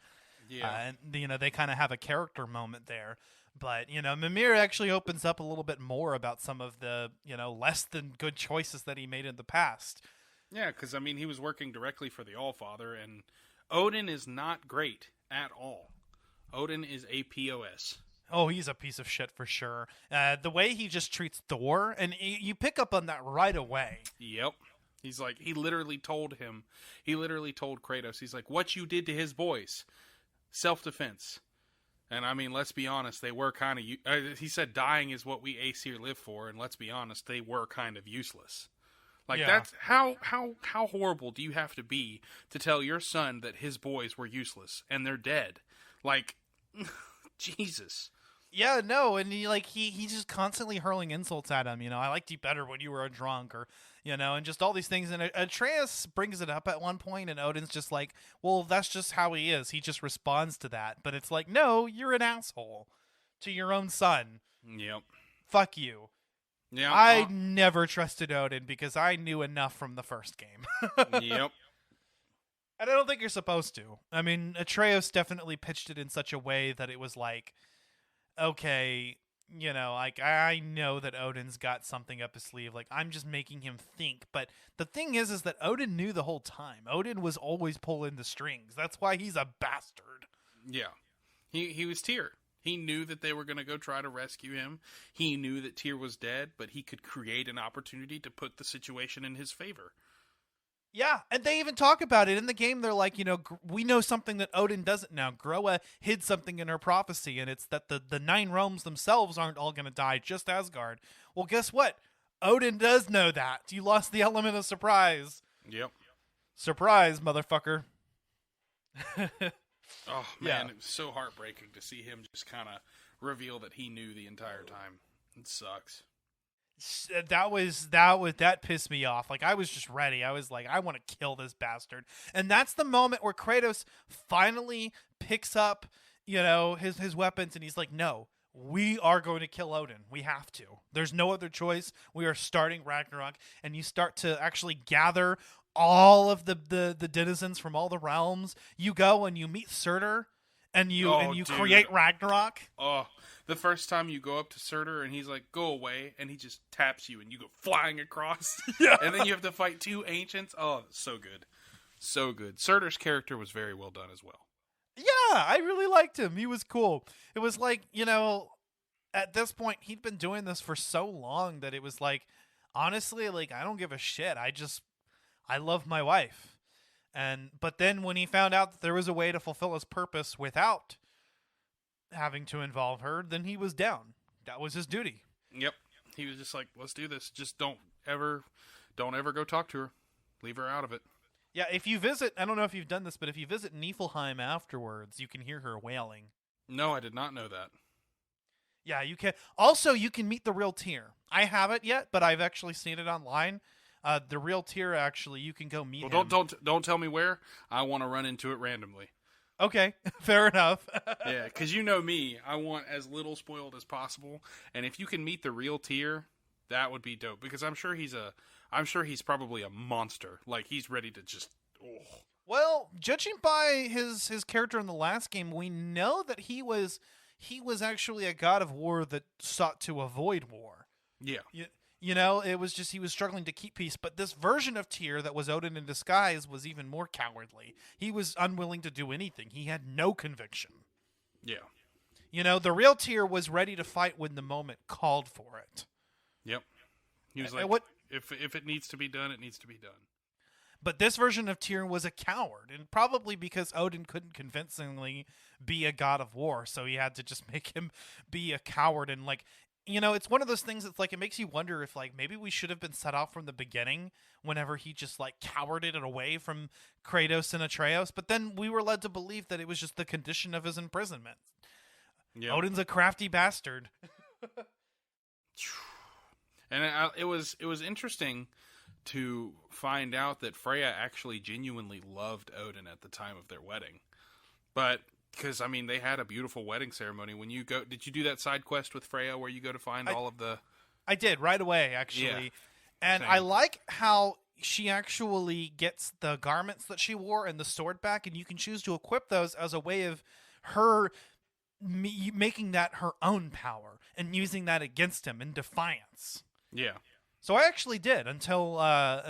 Yeah. And, they kind of have a character moment there. But, Mimir actually opens up a little bit more about some of the, less than good choices that he made in the past. Yeah, because, he was working directly for the Allfather, and Odin is not great at all. Odin is a POS. Oh, he's a piece of shit for sure. The way he just treats Thor, and you pick up on that right away. Yep. He's like, he literally told Kratos, he's like, what you did to his boys, self-defense. And I mean, let's be honest, they were kind of, he said dying is what we Aesir live for, and let's be honest, they were kind of useless. Like, that's, how horrible do you have to be to tell your son that his boys were useless, and they're dead? Like, Jesus. Yeah, no, and he's just constantly hurling insults at him, I liked you better when you were a drunk, or, and just all these things, and Atreus brings it up at one point, and Odin's just like, well, that's just how he is, he just responds to that, but it's like, no, you're an asshole to your own son. Yep. Fuck you. Yeah. I never trusted Odin because I knew enough from the first game. Yep. And I don't think you're supposed to. I mean, Atreus definitely pitched it in such a way that it was like, okay, like, I know that Odin's got something up his sleeve. Like, I'm just making him think. But the thing is that Odin knew the whole time. Odin was always pulling the strings. That's why he's a bastard. Yeah. He was Tyr. He knew that they were going to go try to rescue him. He knew that Tyr was dead, but he could create an opportunity to put the situation in his favor. Yeah, and they even talk about it in the game. They're like, we know something that Odin doesn't know. Groa hid something in her prophecy, and it's that the nine realms themselves aren't all going to die, just Asgard. Well, guess what? Odin does know that. You lost the element of surprise. Yep. Surprise, motherfucker. Oh, man, Yeah. It was so heartbreaking to see him just kind of reveal that he knew the entire time. It sucks. That pissed me off. Like, I was just ready. I was like, I want to kill this bastard. And that's the moment where Kratos finally picks up, his weapons, and he's like, no, we are going to kill Odin. We have to. There's no other choice. We are starting Ragnarok. And you start to actually gather all of the denizens from all the realms. You go and you meet Surtur, and you create Ragnarok. Oh, the first time you go up to Surtur and he's like, go away, and he just taps you and you go flying across. Yeah. And then you have to fight two ancients. Oh, so good. So good. Surtur's character was very well done as well. Yeah, I really liked him. He was cool. It was like, at this point, he'd been doing this for so long that it was like, honestly, like, I don't give a shit. I love my wife. But then when he found out that there was a way to fulfill his purpose without having to involve her, then he was down. That was his duty. Yep. He was just like, let's do this. Just don't ever go talk to her. Leave her out of it. Yeah, if you visit, I don't know if you've done this, but if you visit Niflheim afterwards, you can hear her wailing. No, I did not know that. Yeah, you can. Also, you can meet the real Tyr. I haven't yet, but I've actually seen it online. The real Tyr, actually, you can go meet him. Don't tell me where. I want to run into it randomly. Okay, fair enough. Yeah, because you know me, I want as little spoiled as possible. And if you can meet the real Tyr, that would be dope. Because I'm sure he's probably a monster. Like, he's ready to just. Oh. Well, judging by his character in the last game, we know that he was actually a god of war that sought to avoid war. Yeah. It was just he was struggling to keep peace. But this version of Tyr that was Odin in disguise was even more cowardly. He was unwilling to do anything. He had no conviction. Yeah. The real Tyr was ready to fight when the moment called for it. Yep. He was like, if it needs to be done, it needs to be done. But this version of Tyr was a coward, and probably because Odin couldn't convincingly be a god of war, so he had to just make him be a coward. And it's one of those things that's like, it makes you wonder if maybe we should have been set off from the beginning whenever he just cowarded it away from Kratos and Atreus. But then we were led to believe that it was just the condition of his imprisonment. Yep. Odin's a crafty bastard. And it was interesting to find out that Freya actually genuinely loved Odin at the time of their wedding. But because they had a beautiful wedding ceremony. When you go, did you do that side quest with Freya where you go to find all of the? I did right away, actually. Yeah. And same. I like how she actually gets the garments that she wore and the sword back, and you can choose to equip those as a way of her making that her own power and using that against him in defiance. Yeah. So I actually did until I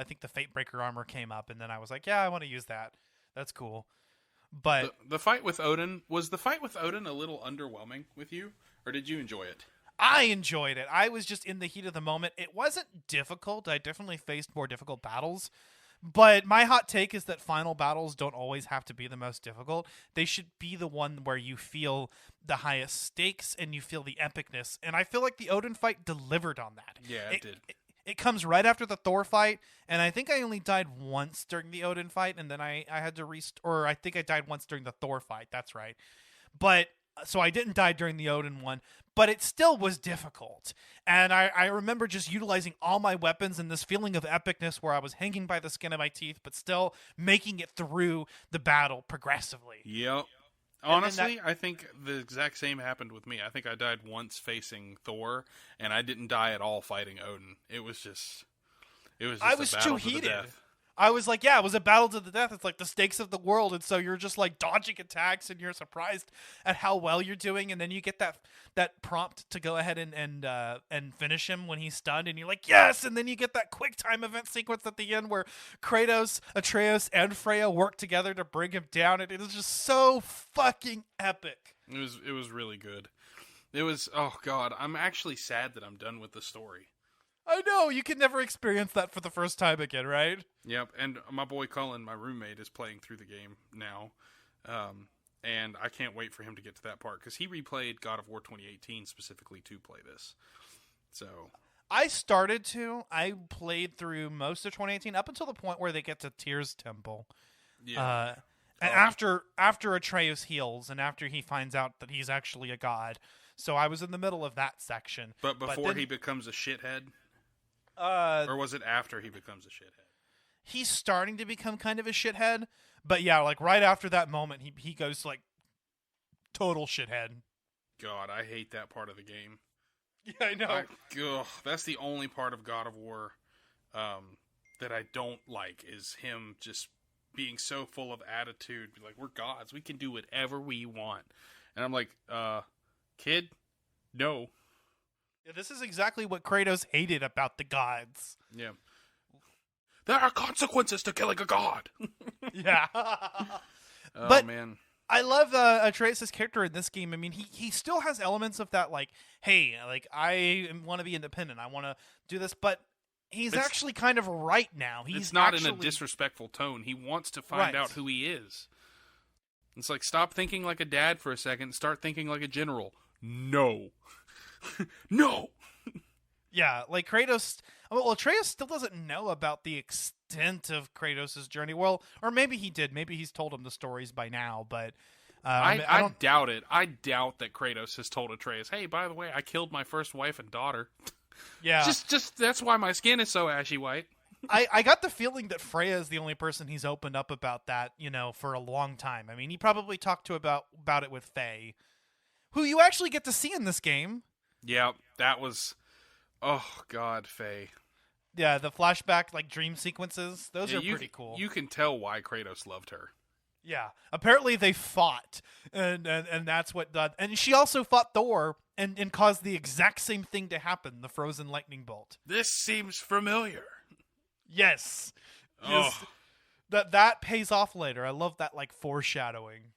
think the Fatebreaker armor came up, and then I was like, yeah, I want to use that. That's cool. But the fight with Odin, was the fight with Odin a little underwhelming with you, or did you enjoy it? I enjoyed it. I was just in the heat of the moment. It wasn't difficult. I definitely faced more difficult battles. But my hot take is that final battles don't always have to be the most difficult. They should be the one where you feel the highest stakes and you feel the epicness. And I feel like the Odin fight delivered on that. Yeah, it did. It comes right after the Thor fight, and I think I only died once during the Odin fight, and then I had to or I think I died once during the Thor fight. That's right. But so I didn't die during the Odin one, but it still was difficult. And I remember just utilizing all my weapons and this feeling of epicness where I was hanging by the skin of my teeth, but still making it through the battle progressively. Yep. Honestly, I think the exact same happened with me. I think I died once facing Thor, and I didn't die at all fighting Odin. It was just I was a battle too to the heated. death. I was like, yeah, it was a battle to the death. It's like the stakes of the world, and so you're just like dodging attacks, and you're surprised at how well you're doing, and then you get that prompt to go ahead and finish him when he's stunned, and you're like, yes, and then you get that quick time event sequence at the end where Kratos, Atreus, and Freya work together to bring him down, and it is just so fucking epic. It was really good. It was, oh god, I'm actually sad that I'm done with the story. I know, you can never experience that for the first time again, right? Yep, and my boy Cullen, my roommate, is playing through the game now, and I can't wait for him to get to that part, because he replayed God of War 2018 specifically to play this. So I played through most of 2018 up until the point where they get to Tyr's Temple. Yeah. And after Atreus heals, and after he finds out that he's actually a god. So I was in the middle of that section. But before he becomes a shithead? Or was it after he becomes a shithead? He's starting to become kind of a shithead, but yeah, like right after that moment, he goes like total shithead. God, I hate that part of the game. Yeah, I know. That's the only part of God of War that I don't like, is him just being so full of attitude. Like, we're gods, we can do whatever we want. And I'm like, kid, no. Yeah, this is exactly what Kratos hated about the gods. Yeah. There are consequences to killing a god. Yeah. But, man. I love Atreus' character in this game. I mean, he still has elements of that, like, hey, like, I want to be independent. I want to do this, but he's actually kind of right now. It's not in a disrespectful tone. He wants to find out who he is. It's like, stop thinking like a dad for a second. Start thinking like a general. No. No. Yeah, like Kratos. Well, Atreus still doesn't know about the extent of Kratos' journey. Well, or maybe he did. Maybe he's told him the stories by now. But I doubt it. I doubt that Kratos has told Atreus, "Hey, by the way, I killed my first wife and daughter." Yeah, just that's why my skin is so ashy white. I got the feeling that Freya is the only person he's opened up about that, for a long time. I mean, he probably talked about it with Faye, who you actually get to see in this game. Yeah, that was, oh god, Faye. Yeah, the flashback, like, dream sequences, those are pretty cool. You can tell why Kratos loved her. Yeah, apparently they fought, and that's what done. And she also fought Thor and caused the exact same thing to happen, the frozen lightning bolt. This seems familiar. Yes. Oh. That pays off later. I love that, like, foreshadowing.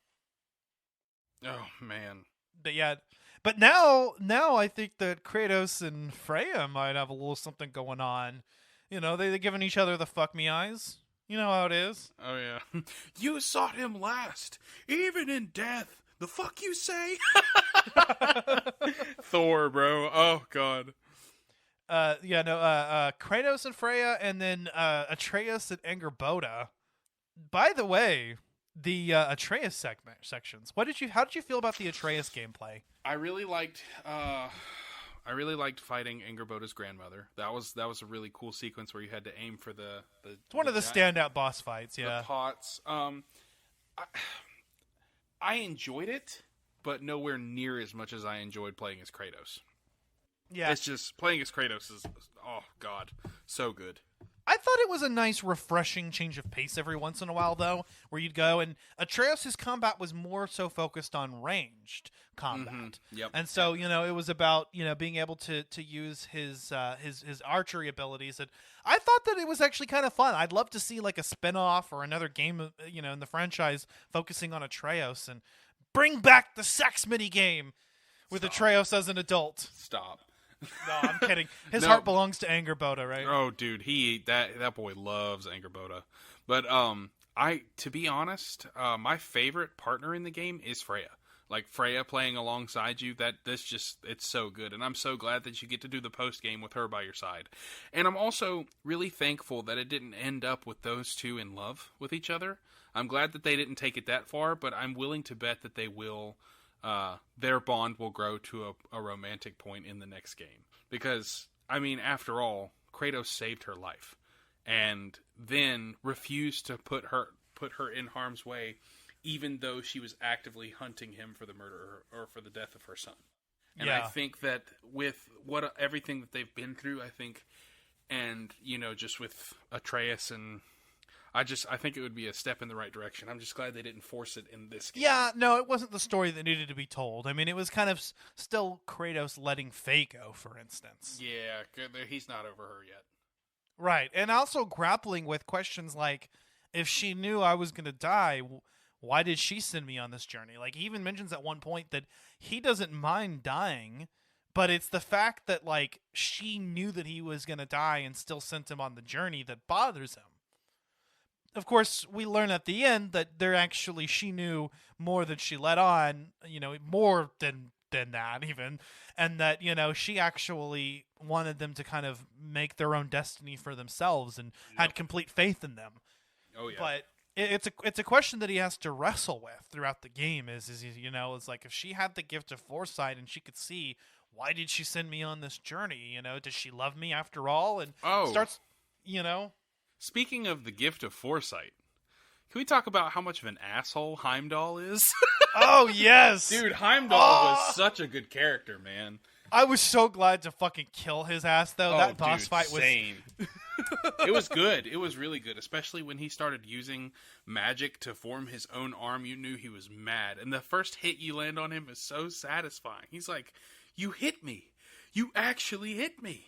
Oh, man. But yeah, but now I think that Kratos and Freya might have a little something going on. They're giving each other the fuck me eyes. You know how it is. Oh, yeah. You sought him last, even in death. The fuck you say? Thor, bro. Oh, God. Kratos and Freya, and then Atreus and Angerboda. By the way, the Atreus sections. How did you feel about the Atreus gameplay? I really liked fighting Angerboda's grandmother. That was a really cool sequence where you had to aim for it's one of the standout boss fights. Yeah, the pots. I enjoyed it, but nowhere near as much as I enjoyed playing as Kratos. Yeah, it's just playing as Kratos is, oh god, so good. I thought it was a nice, refreshing change of pace every once in a while, though, where you'd go, and Atreus' combat was more so focused on ranged combat. Mm-hmm. Yep. And so, it was about, being able to use his archery abilities, and I thought that it was actually kind of fun. I'd love to see, like, a spin-off or another game, in the franchise focusing on Atreus, and bring back the sex mini game. With Atreus as an adult. Stop. No, I'm kidding. His No. heart belongs to Angerboda, right? Oh, dude, that boy loves Angerboda. But to be honest, my favorite partner in the game is Freya. Like Freya playing alongside you, it's so good, and I'm so glad that you get to do the post game with her by your side. And I'm also really thankful that it didn't end up with those two in love with each other. I'm glad that they didn't take it that far, but I'm willing to bet that they will. Their bond will grow to a romantic point in the next game. Because, I mean, after all, Kratos saved her life. And then refused to put her in harm's way, even though she was actively hunting him for the murder or for the death of her son. And I think that with everything that they've been through, and, just with Atreus and... I think it would be a step in the right direction. I'm just glad they didn't force it in this game. Yeah, no, it wasn't the story that needed to be told. I mean, it was kind of still Kratos letting Faye go, for instance. Yeah, he's not over her yet. Right, and also grappling with questions like, if she knew I was going to die, why did she send me on this journey? Like, he even mentions at one point that he doesn't mind dying, but it's the fact that, like, she knew that he was going to die and still sent him on the journey that bothers him. Of course, we learn at the end that she knew more than she let on, more than that even, and that, she actually wanted them to kind of make their own destiny for themselves and had complete faith in them. Oh, yeah. But it's a question that he has to wrestle with throughout the game it's like, if she had the gift of foresight and she could see, why did she send me on this journey? Does she love me after all? And starts, Speaking of the gift of foresight, can we talk about how much of an asshole Heimdall is? Oh, yes! Dude, Heimdall was such a good character, man. I was so glad to fucking kill his ass, though. That boss fight was... Same. It was good. It was really good, especially when he started using magic to form his own arm. You knew he was mad. And the first hit you land on him is so satisfying. He's like, you hit me. You actually hit me.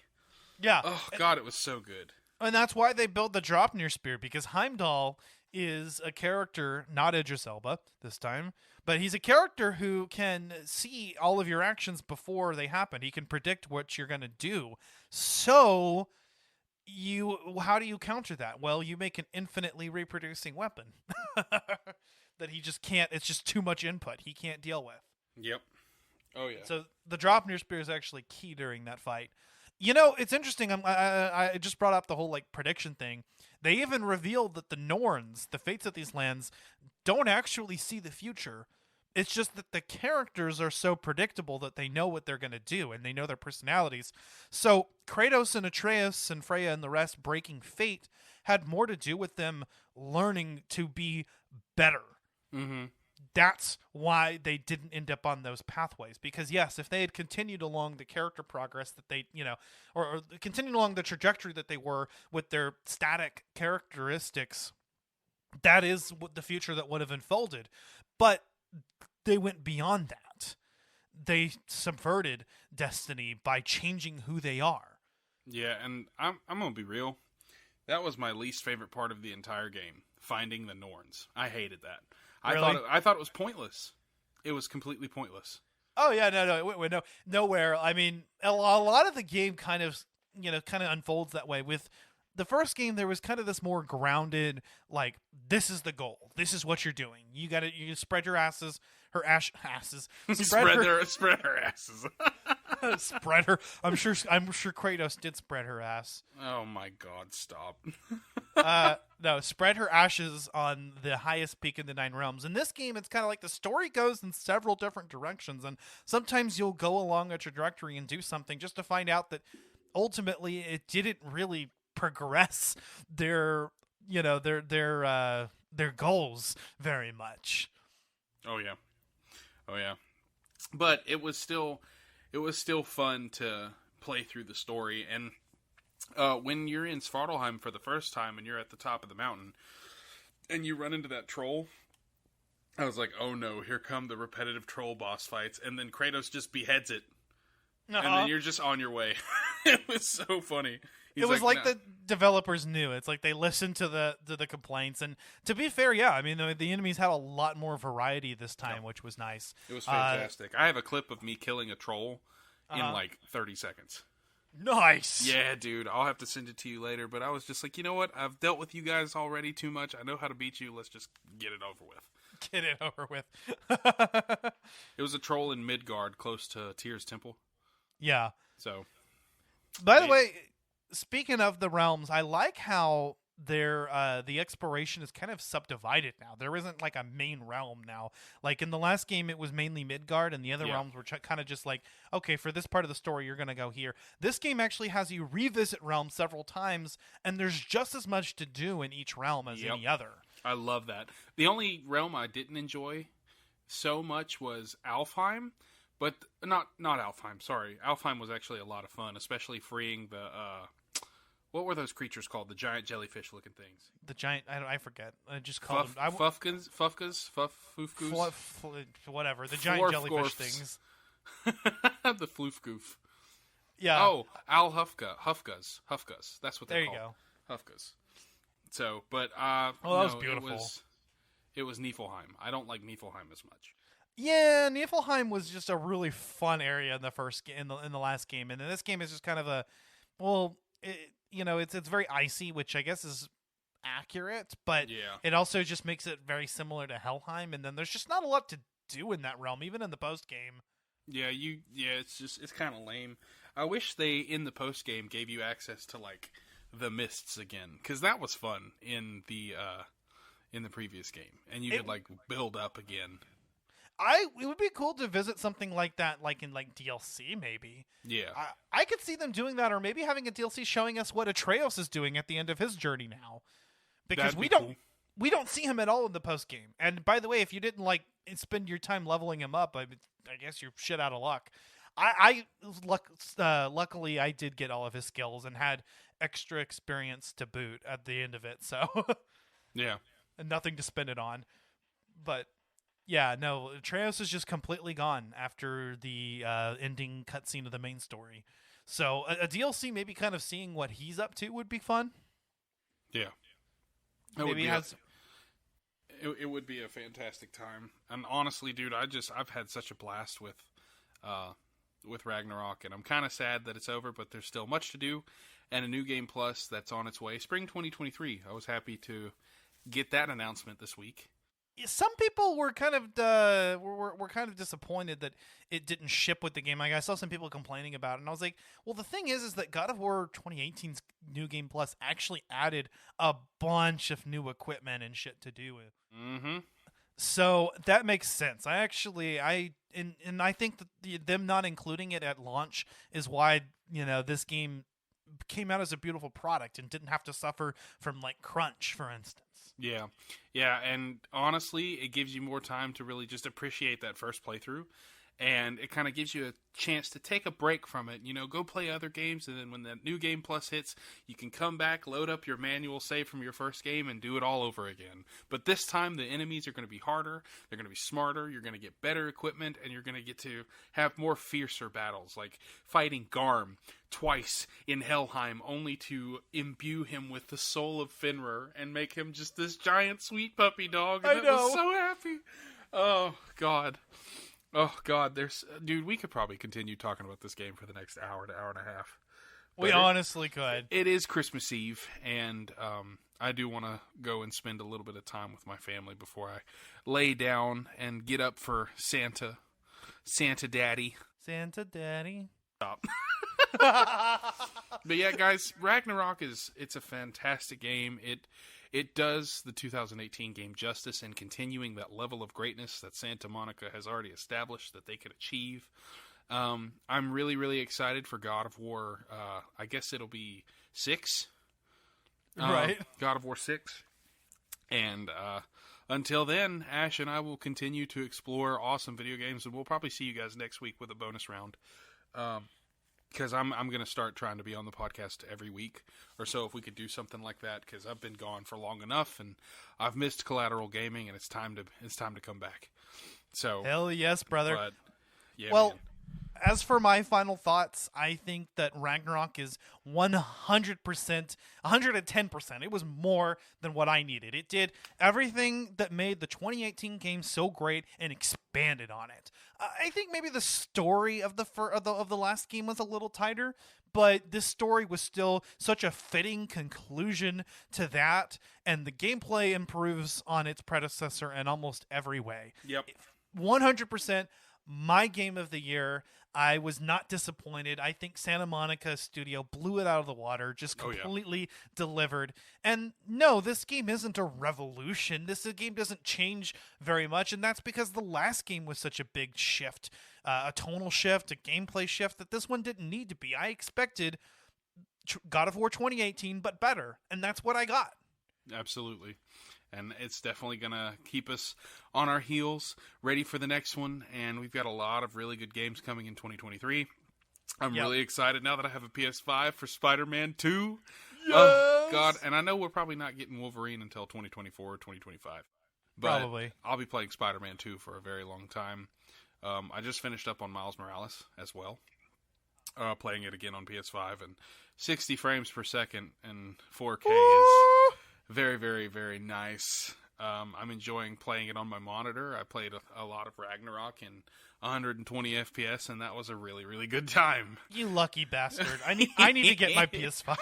Yeah. Oh, God, it was so good. And that's why they built the Draupnir spear, because Heimdall is a character, not Idris Elba this time, but he's a character who can see all of your actions before they happen. He can predict what you're going to do. So, how do you counter that? Well, you make an infinitely reproducing weapon that he just can't, it's just too much input. He can't deal with. Yep. Oh, yeah. So the Draupnir spear is actually key during that fight. It's interesting. I just brought up the whole prediction thing. They even revealed that the Norns, the fates of these lands, don't actually see the future. It's just that the characters are so predictable that they know what they're going to do and they know their personalities. So Kratos and Atreus and Freya and the rest breaking fate had more to do with them learning to be better. Mm-hmm. That's why they didn't end up on those pathways. Because, yes, if they had continued along the character progress that they, or continued along the trajectory that they were with their static characteristics, that is the future that would have unfolded. But they went beyond that. They subverted destiny by changing who they are. Yeah, and I'm going to be real. That was my least favorite part of the entire game, finding the Norns. I hated that. Really? I thought it was pointless. It was completely pointless. Oh yeah, no, nowhere. I mean, a lot of the game kind of unfolds that way. With the first game, there was kind of this more grounded, like, this is the goal. This is what you're doing. You spread your asses, asses. Spread her asses. Spread her. I'm sure Kratos did spread her ass. Oh my God! Stop. No, spread her ashes on the highest peak in the Nine Realms. In this game, it's kind of like the story goes in several different directions, and sometimes you'll go along a trajectory and do something just to find out that ultimately it didn't really progress their goals very much. Oh yeah. But it was still fun to play through the story. And when you're in Svartalheim for the first time and you're at the top of the mountain and you run into that troll, I was like, oh no, here come the repetitive troll boss fights. And then Kratos just beheads it. Uh-huh. And then you're just on your way. It was so funny. It was like, like the developers knew. It's like they listened to the complaints, and to be fair, yeah, I mean the enemies had a lot more variety this time, which was nice. It was fantastic. I have a clip of me killing a troll in like 30 seconds. Nice. Yeah, dude. I'll have to send it to you later. But I was just like, you know what? I've dealt with you guys already too much. I know how to beat you. Let's just get it over with. Get it over with. It was a troll in Midgard, close to Tyr's temple. Yeah. So, by the way, speaking of the realms, I like how the exploration is kind of subdivided now. There isn't like a main realm now. Like in the last game, it was mainly Midgard, and the other realms were kind of just like, okay, for this part of the story, you're going to go here. This game actually has you revisit realms several times, and there's just as much to do in each realm as any other. I love that. The only realm I didn't enjoy so much was Alfheim, but not Alfheim. Sorry, Alfheim was actually a lot of fun, especially freeing the what were those creatures called? The giant jellyfish-looking things. The giant, I forget. I just called them Fufkas, whatever. The giant jellyfish things. The floofgoof. Yeah. Oh, Hufkas. That's what they're called. There you go. Hufkas. So, but that was beautiful. It was Niflheim. I don't like Niflheim as much. Yeah, Niflheim was just a really fun area in the first in the last game, and then this game is just kind of a it's very icy, which I guess is accurate, but it also just makes it very similar to Helheim, and then there's just not a lot to do in that realm, even in the post game. Yeah, it's kind of lame. I wish they in the post game gave you access to like the mists again, because that was fun in the previous game, and you could like build up again. It would be cool to visit something like that, like in like DLC, maybe. Yeah, I could see them doing that, or maybe having a DLC showing us what Atreus is doing at the end of his journey now, because we don't see him at all in the post game. And by the way, if you didn't like spend your time leveling him up, I guess you're shit out of luck. Luckily, I did get all of his skills and had extra experience to boot at the end of it. So yeah, and nothing to spend it on, but. Yeah, no, Atreus is just completely gone after the ending cutscene of the main story. So a DLC, maybe kind of seeing what he's up to would be fun. Yeah. It would be a fantastic time. And honestly, dude, I've had such a blast with Ragnarok, and I'm kind of sad that it's over, but there's still much to do, and a new game plus that's on its way. Spring 2023. I was happy to get that announcement this week. Some people were kind of were kind of disappointed that it didn't ship with the game. Like I saw some people complaining about it, and I was like, well, the thing is that God of War 2018's New Game Plus actually added a bunch of new equipment and shit to do with. Mm-hmm. So that makes sense. I think that them not including it at launch is why this game came out as a beautiful product and didn't have to suffer from like crunch, for instance. Yeah, and honestly, it gives you more time to really just appreciate that first playthrough, and it kind of gives you a chance to take a break from it, go play other games, and then when that new game plus hits, you can come back, load up your manual save from your first game, and do it all over again. But this time, the enemies are going to be harder, they're going to be smarter, you're going to get better equipment, and you're going to get to have more fiercer battles, like fighting Garm twice in Helheim, only to imbue him with the soul of Fenrir, and make him just this giant sweet puppy dog, and I was so happy. Oh, God, dude, we could probably continue talking about this game for the next hour to hour and a half. We honestly could. It is Christmas Eve, and I do want to go and spend a little bit of time with my family before I lay down and get up for Santa Daddy. Santa Daddy. Stop. But yeah, guys, Ragnarok it's a fantastic game. It does the 2018 game justice in continuing that level of greatness that Santa Monica has already established that they could achieve. I'm really, really excited for God of War. I guess it'll be 6. Right. God of War 6. And until then, Ash and I will continue to explore awesome video games, and we'll probably see you guys next week with a bonus round. Because I'm going to start trying to be on the podcast every week or so if we could do something like that, because I've been gone for long enough and I've missed Collateral gaming, and it's time to come back. So hell yes, brother. But, yeah, well, man. as for my final thoughts, I think that Ragnarok is 100%, 110%. It was more than what I needed. It did everything that made the 2018 game so great and expanded on it. I think maybe the story of the last game was a little tighter, but this story was still such a fitting conclusion to that, and the gameplay improves on its predecessor in almost every way. Yep. 100% my game of the year. I was not disappointed. I think Santa Monica Studio blew it out of the water, just completely delivered. And no, this game isn't a revolution. This game doesn't change very much, and that's because the last game was such a big shift, a tonal shift, a gameplay shift, that this one didn't need to be. I expected God of War 2018, but better, and that's what I got. Absolutely. And it's definitely going to keep us on our heels, ready for the next one. And we've got a lot of really good games coming in 2023. I'm really excited now that I have a PS5 for Spider-Man 2. Yes! Oh, God. And I know we're probably not getting Wolverine until 2024 or 2025. But probably. I'll be playing Spider-Man 2 for a very long time. I just finished up on Miles Morales as well. Playing it again on PS5. And 60 frames per second and 4K is very, very, very nice. I'm enjoying playing it on my monitor. I played a lot of Ragnarok in 120 FPS, and that was a really, really good time. You lucky bastard. I need to get my PS5.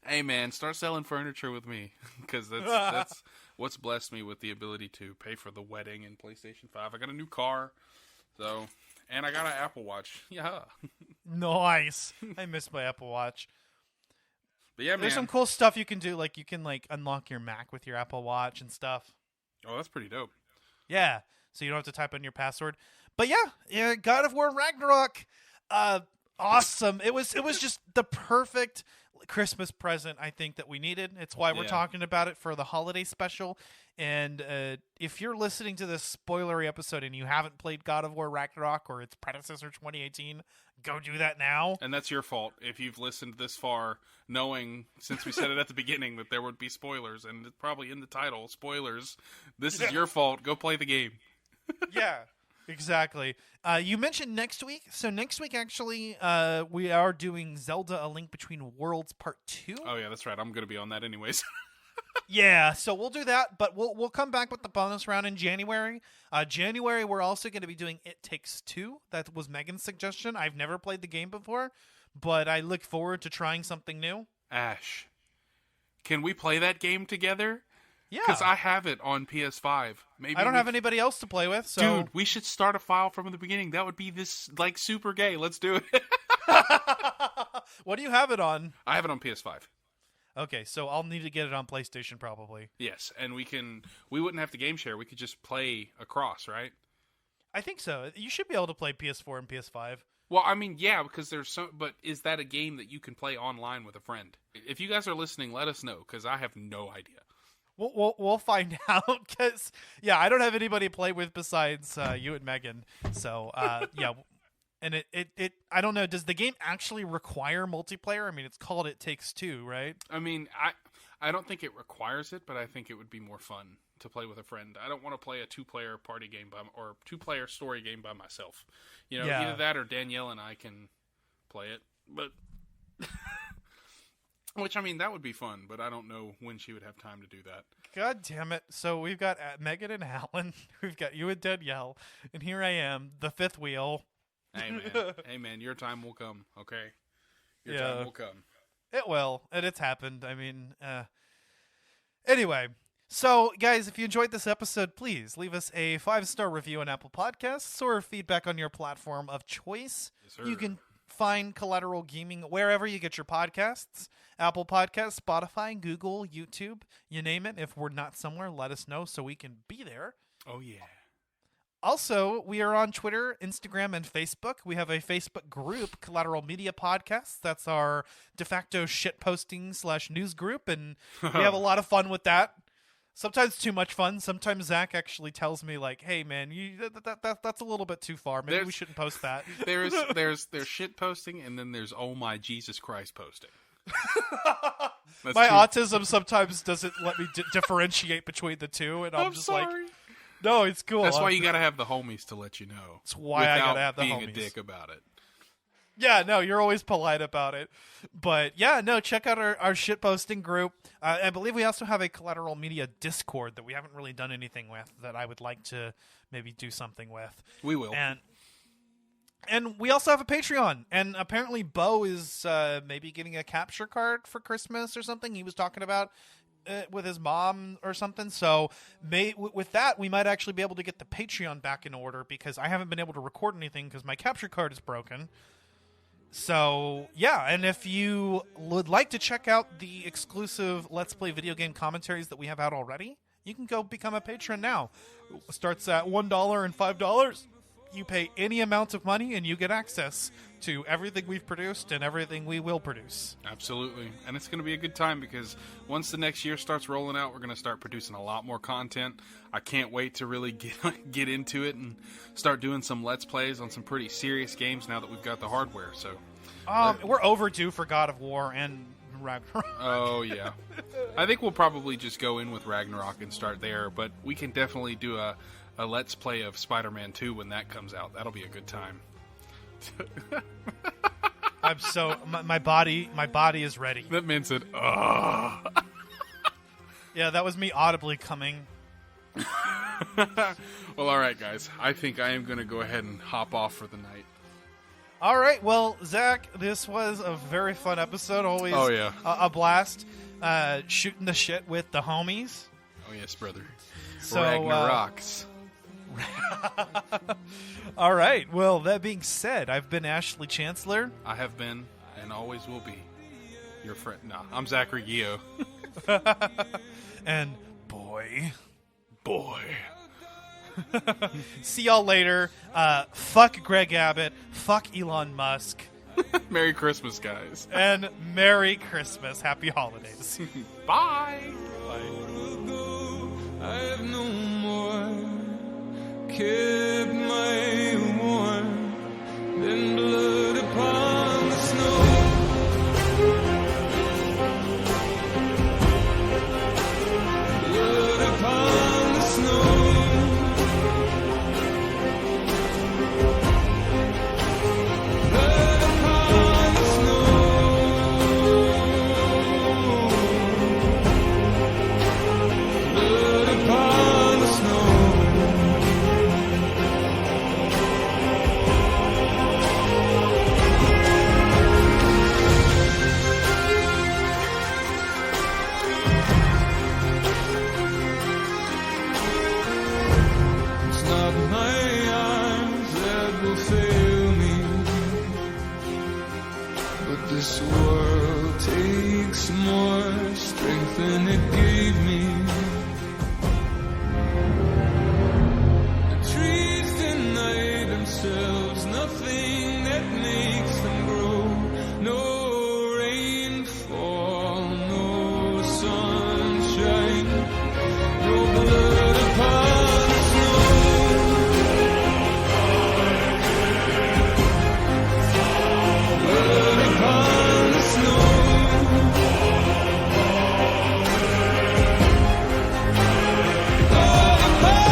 Hey, man, start selling furniture with me, because that's what's blessed me with the ability to pay for the wedding and PlayStation 5. I got a new car, and I got an Apple Watch. Yeah. Nice. I miss my Apple Watch. But yeah, there's some cool stuff you can do, like you can unlock your Mac with your Apple Watch and stuff. Oh, that's pretty dope. Yeah, so you don't have to type in your password. But yeah, God of War Ragnarok, awesome. It was just the perfect Christmas present, I think, that we needed. It's why we're talking about it for the holiday special. And if you're listening to this spoilery episode and you haven't played God of War Ragnarok or its predecessor 2018, go do that now. And that's your fault if you've listened this far, knowing, since we said it at the beginning, that there would be spoilers, and it's probably in the title, spoilers. This is your fault. Go play the game. Yeah, exactly. You mentioned next week. So next week, actually, we are doing Zelda: A Link Between Worlds Part 2. Oh, yeah, that's right. I'm going to be on that anyways. Yeah, so we'll do that, but we'll come back with the bonus round in January. January, we're also going to be doing It Takes Two. That was Megan's suggestion. I've never played the game before, but I look forward to trying something new. Ash, can we play that game together? Yeah. Because I have it on PS5. Maybe I don't have anybody else to play with, so... Dude, we should start a file from the beginning. That would be super gay. Let's do it. What do you have it on? I have it on PS5. Okay, so I'll need to get it on PlayStation probably. Yes, and we wouldn't have to game share. We could just play across, right? I think so. You should be able to play PS4 and PS5. Well, I mean, yeah, because but is that a game that you can play online with a friend? If you guys are listening, let us know, because I have no idea. We'll find out, because, yeah, I don't have anybody to play with besides you and Megan. So, yeah. And it I don't know, does the game actually require multiplayer? I mean, it's called It Takes Two, right? I mean, I don't think it requires it, but I think it would be more fun to play with a friend. I don't want to play a two-player party game or two-player story game by myself. Either that or Danielle and I can play it. But which, I mean, that would be fun, but I don't know when she would have time to do that. God damn it. So we've got Megan and Alan, we've got you and Danielle, and here I am, the fifth wheel. Hey man, your time will come, okay? Your time will come. It will, and it's happened. I mean, anyway. So, guys, if you enjoyed this episode, please leave us a 5-star review on Apple Podcasts or feedback on your platform of choice. Yes, sir. You can find Collateral Gaming wherever you get your podcasts. Apple Podcasts, Spotify, Google, YouTube, you name it. If we're not somewhere, let us know so we can be there. Oh, yeah. Also, we are on Twitter, Instagram, and Facebook. We have a Facebook group, Collateral Media Podcasts. That's our de facto shitposting / news group, and we have a lot of fun with that. Sometimes too much fun. Sometimes Zach actually tells me, like, "Hey, man, that's a little bit too far. Maybe we shouldn't post that." There's shit posting, and then there's oh my Jesus Christ posting. My autism sometimes doesn't let me differentiate between the two, and I'm just sorry. like, no, it's cool. That's why you gotta have the homies to let you know. That's why I gotta have the being homies. a dick about it. Yeah, no, you're always polite about it. But yeah, no, check out our shitposting group. I believe we also have a Collateral Media Discord that we haven't really done anything with that I would like to maybe do something with. We will. And we also have a Patreon. And apparently Bo is maybe getting a capture card for Christmas or something. He was talking about with his mom or something. So with that, we might actually be able to get the Patreon back in order because I haven't been able to record anything because my capture card is broken. So, yeah, and if you would like to check out the exclusive Let's Play video game commentaries that we have out already, you can go become a patron now. It starts at $1 and $5. You pay any amount of money and you get access to everything we've produced and everything we will produce. Absolutely. And it's going to be a good time because once the next year starts rolling out, we're going to start producing a lot more content. I can't wait to really get into it and start doing some Let's Plays on some pretty serious games now that we've got the hardware. So we're overdue for God of War and Ragnarok. Oh, yeah. I think we'll probably just go in with Ragnarok and start there, but we can definitely do a Let's Play of Spider-Man 2 when that comes out. That'll be a good time. I'm so my body is ready. That man said, "Ugh." Yeah, that was me audibly coming. Well, all right, guys. I think I am going to go ahead and hop off for the night. All right. Well, Zach, this was a very fun episode. Always a blast shooting the shit with the homies. Oh, yes, brother. So, Ragnaroks. All right. Well, that being said, I've been Ashley Chancellor. I have been and always will be your friend. No, I'm Zachary Gio. And boy. See y'all later. Fuck Greg Abbott. Fuck Elon Musk. Merry Christmas, guys. And Merry Christmas. Happy holidays. Bye. I have no more kept my warm, then blood upon the snow. Blood upon the snow. Blood upon the snow. Blood upon the snow. It's not my arms that will fail me, but this world takes more strength than it gave me. The trees deny themselves nothing that makes them grow. No rainfall, no sunshine, no blood upon the snow. Blood upon the snow. Blood upon the snow.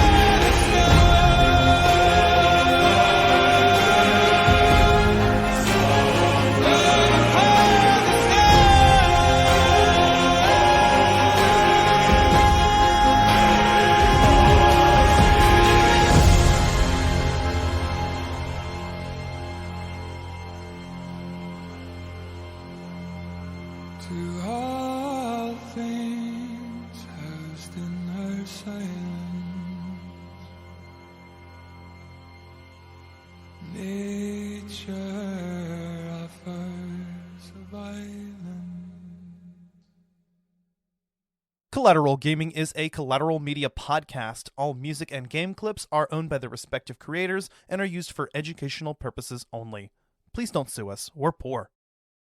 Blood upon the To all things housed in her silence, nature offers violence. Collateral Gaming is a Collateral Media podcast. All music and game clips are owned by their respective creators and are used for educational purposes only. Please don't sue us. We're poor.